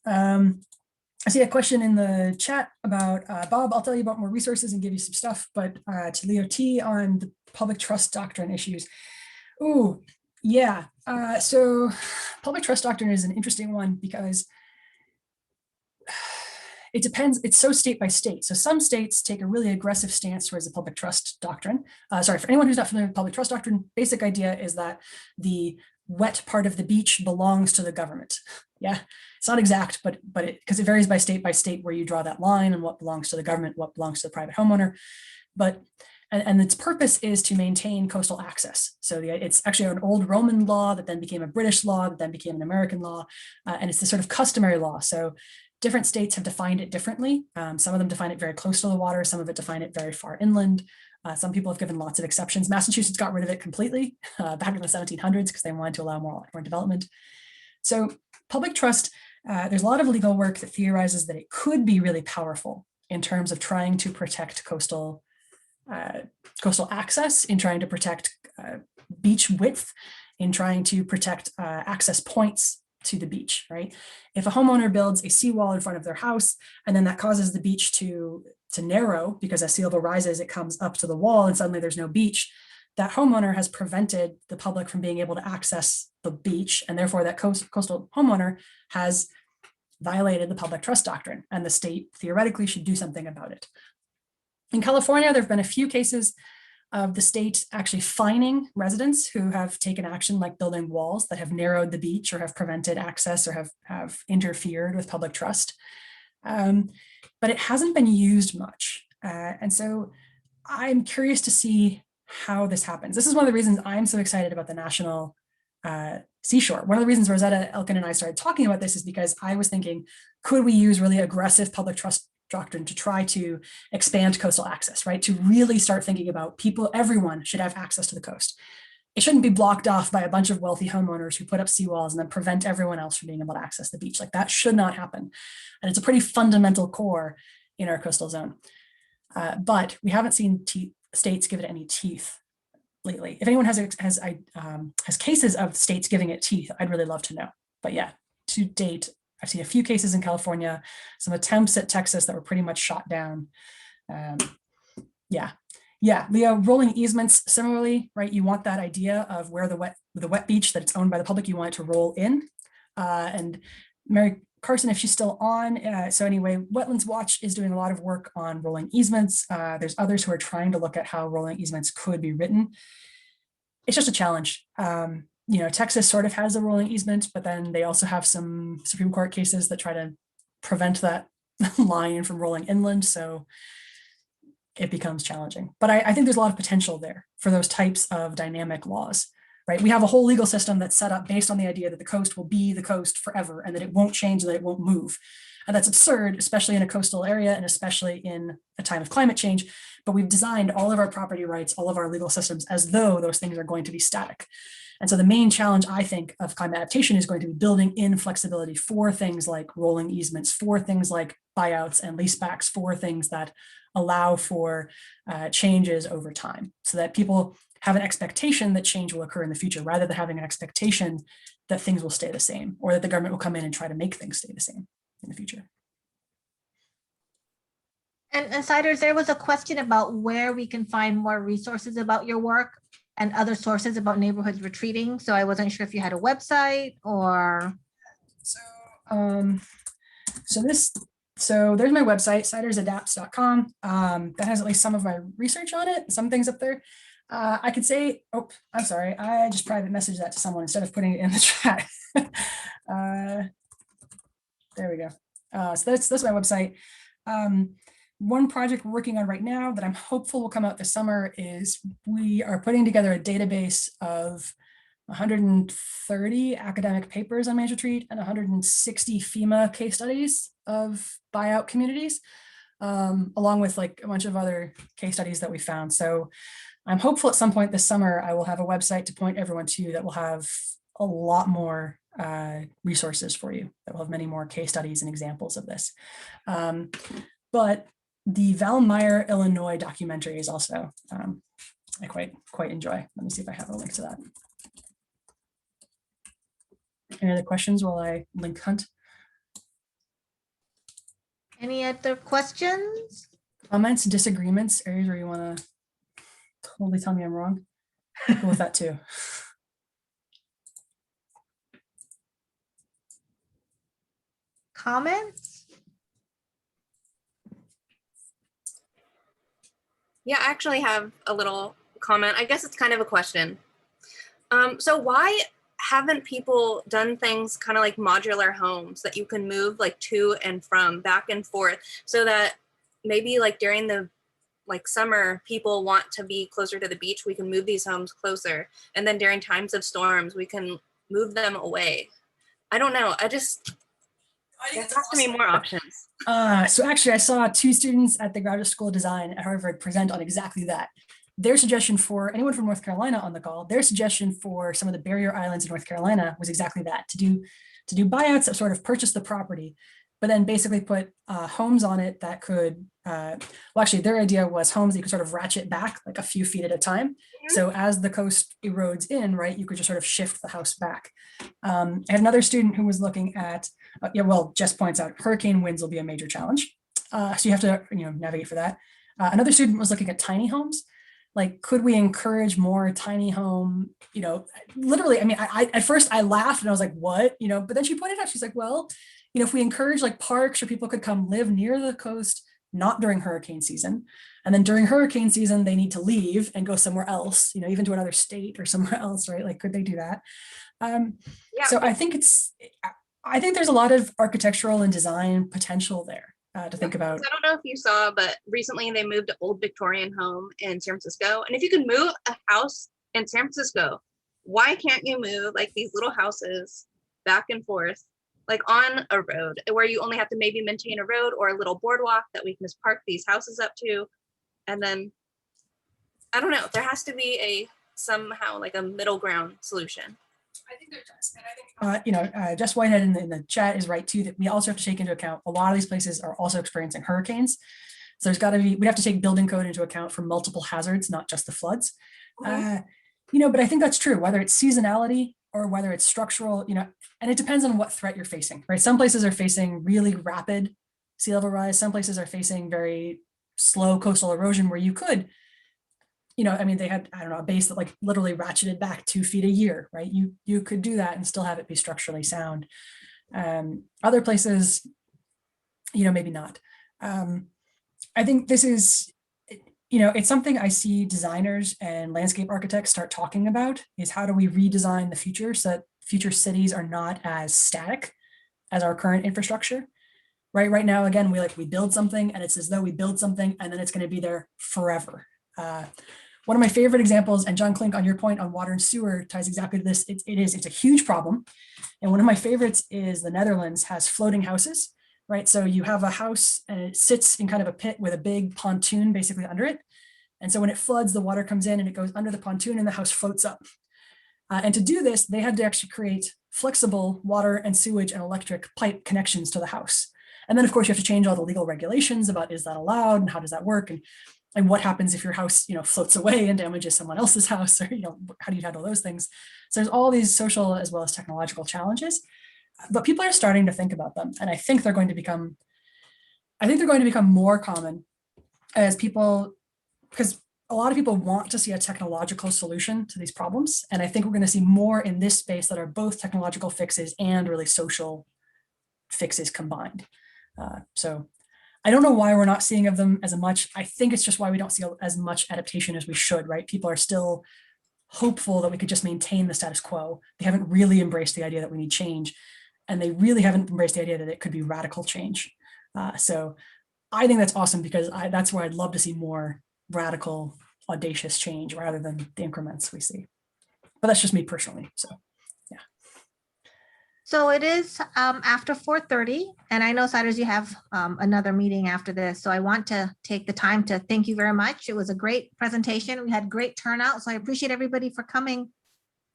I see a question in the chat about Bob. I'll tell you about more resources and give you some stuff, but to Leo T on the public trust doctrine issues. Ooh, yeah. So public trust doctrine is an interesting one because it depends. It's so state by state. So some states take a really aggressive stance towards the public trust doctrine. Sorry, for anyone who's not familiar with public trust doctrine, basic idea is that the wet part of the beach belongs to the government. Yeah, it's not exact, but because it varies by state where you draw that line and what belongs to the government, what belongs to the private homeowner. But and its purpose is to maintain coastal access. So it's actually an old Roman law that then became a British law, that then became an American law, and it's the sort of customary law. So different states have defined it differently. Some of them define it very close to the water. Some of it define it very far inland. Some people have given lots of exceptions. Massachusetts got rid of it completely back in the 1700s because they wanted to allow more development. So public trust, there's a lot of legal work that theorizes that it could be really powerful in terms of trying to protect coastal access, in trying to protect beach width, in trying to protect access points to the beach, right? If a homeowner builds a seawall in front of their house, and then that causes the beach to narrow because as sea level rises, it comes up to the wall and suddenly there's no beach, that homeowner has prevented the public from being able to access the beach, and therefore that coastal homeowner has violated the public trust doctrine, and the state theoretically should do something about it. In California, there have been a few cases of the state actually fining residents who have taken action like building walls that have narrowed the beach or have prevented access or have interfered with public trust. But it hasn't been used much. And so I'm curious to see how this happens. This is one of the reasons I'm so excited about the National Seashore. One of the reasons Rosetta, Elkin, and I started talking about this is because I was thinking, could we use really aggressive public trust doctrine to try to expand coastal access, right? To really start thinking about people, everyone should have access to the coast. It shouldn't be blocked off by a bunch of wealthy homeowners who put up seawalls and then prevent everyone else from being able to access the beach. Like that should not happen. And it's a pretty fundamental core in our coastal zone. But we haven't seen states give it any teeth lately. If anyone has cases of states giving it teeth, I'd really love to know. But yeah, to date, I've seen a few cases in California, some attempts at Texas that were pretty much shot down. Yeah, Leo, rolling easements similarly, right? You want that idea of where the wet beach that it's owned by the public, you want it to roll in. And Mary Carson, if she's still on, so anyway, Wetlands Watch is doing a lot of work on rolling easements. There's others who are trying to look at how rolling easements could be written. It's just a challenge. Texas sort of has a rolling easement, but then they also have some Supreme Court cases that try to prevent that line from rolling inland. So it becomes challenging. But I think there's a lot of potential there for those types of dynamic laws, right? We have a whole legal system that's set up based on the idea that the coast will be the coast forever and that it won't change, that it won't move. And that's absurd, especially in a coastal area and especially in a time of climate change. But we've designed all of our property rights, all of our legal systems as though those things are going to be static. And so the main challenge, I think, of climate adaptation is going to be building in flexibility for things like rolling easements, for things like buyouts and leasebacks, for things that allow for changes over time, so that people have an expectation that change will occur in the future, rather than having an expectation that things will stay the same, or that the government will come in and try to make things stay the same in the future. And Siders, there was a question about where we can find more resources about your work and other sources about neighborhoods retreating. So I wasn't sure if you had a website or. So there's my website, sidersadapts.com. That has at least some of my research on it, some things up there. I could say, oh, I'm sorry, I just private messaged that to someone instead of putting it in the chat. There we go. So that's my website. One project we're working on right now that I'm hopeful will come out this summer is we are putting together a database of 130 academic papers on managed retreat and 160 FEMA case studies of buyout communities, along with like a bunch of other case studies that we found. So I'm hopeful at some point this summer, I will have a website to point everyone to that will have a lot more resources for you, that will have many more case studies and examples of this. But the Valmeyer, Illinois documentary is also, I quite enjoy. Let me see if I have a link to that. Any other questions while I link hunt? Any other questions? Comments, disagreements, areas where you want to totally tell me I'm wrong? Go with that too. Comments? Yeah, I actually have a little comment. I guess it's kind of a question. So why haven't people done things kind of like modular homes that you can move like to and from, back and forth, so that maybe like during the summer, people want to be closer to the beach, we can move these homes closer. And then during times of storms, we can move them away. I don't know. There has to be more options. So actually I saw 2 students at the Graduate School of Design at Harvard present on exactly that. Their suggestion for anyone from North Carolina on the call, their suggestion for some of the barrier islands in North Carolina was exactly that, to do buyouts that sort of purchase the property, but then basically put homes on it that could, well, actually their idea was homes that you could sort of ratchet back like a few feet at a time. So as the coast erodes in, right, you could just sort of shift the house back. I had another student who was looking at, Jess points out hurricane winds will be a major challenge. So you have to, navigate for that. Another student was looking at tiny homes. Like, could we encourage more tiny home, literally, I mean, at first I laughed and I was like, what, but then she pointed out, she's like, well, if we encourage like parks where people could come live near the coast, not during hurricane season, and then during hurricane season, they need to leave and go somewhere else, even to another state or somewhere else, right? Like, could they do that? Yeah. So I think there's a lot of architectural and design potential there to think about. I don't know if you saw, but recently they moved an old Victorian home in San Francisco. And if you can move a house in San Francisco, why can't you move like these little houses back and forth, like on a road where you only have to maybe maintain a road or a little boardwalk that we can just park these houses up to? And then, I don't know, there has to be somehow like a middle ground solution. I think there does. And I think, Jess Whitehead in the chat is right too, that we also have to take into account a lot of these places are also experiencing hurricanes. So there's got to be, we have to take building code into account for multiple hazards, not just the floods. But I think that's true, whether it's seasonality or whether it's structural, and it depends on what threat you're facing, right? Some places are facing really rapid sea level rise. Some places are facing very slow coastal erosion where you could, they had, a base that like literally ratcheted back 2 feet a year, right? You could do that and still have it be structurally sound. Other places, maybe not. I think this is, it's something I see designers and landscape architects start talking about, is how do we redesign the future so that future cities are not as static as our current infrastructure. Right now, again, we build something and it's as though we build something and then it's going to be there forever. One of my favorite examples, and John Klink, on your point on water and sewer ties exactly to this. It's a huge problem. And one of my favorites is the Netherlands has floating houses, right? So you have a house and it sits in kind of a pit with a big pontoon basically under it. And so when it floods, the water comes in and it goes under the pontoon and the house floats up. And to do this, they had to actually create flexible water and sewage and electric pipe connections to the house. And then of course you have to change all the legal regulations about, is that allowed and how does that work? And what happens if your house, floats away and damages someone else's house, or, how do you handle those things? So there's all these social as well as technological challenges, but people are starting to think about them. And I think they're going to become more common as people, because a lot of people want to see a technological solution to these problems. And I think we're going to see more in this space that are both technological fixes and really social fixes combined. So I don't know why we're not seeing of them as much. I think it's just why we don't see as much adaptation as we should, right? People are still hopeful that we could just maintain the status quo. They haven't really embraced the idea that we need change. and they really haven't embraced the idea that it could be radical change. So I think that's awesome, because that's where I'd love to see more radical, audacious change rather than the increments we see. But that's just me personally. So So it is after 4:30, and I know, Siders, you have another meeting after this. So I want to take the time to thank you very much. It was a great presentation. We had great turnout, so I appreciate everybody for coming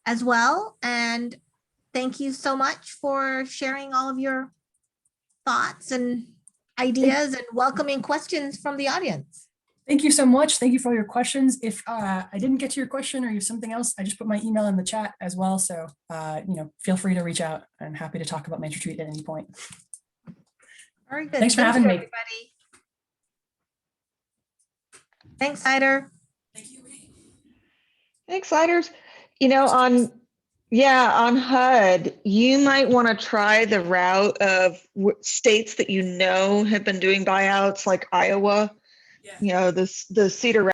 as well. And thank you so much for sharing all of your thoughts and ideas and welcoming questions from the audience. thank you so much. Thank you for all your questions. If I didn't get to your question or you have something else, I just put my email in the chat as well. So, feel free to reach out. I'm happy to talk about Main Street at any point. Very good. Thanks for Thank having you, me. everybody. Thanks, Sider. Thank you. Thanks, Sliders. On HUD, you might want to try the route of states that have been doing buyouts, like Iowa. Yeah. The Cedar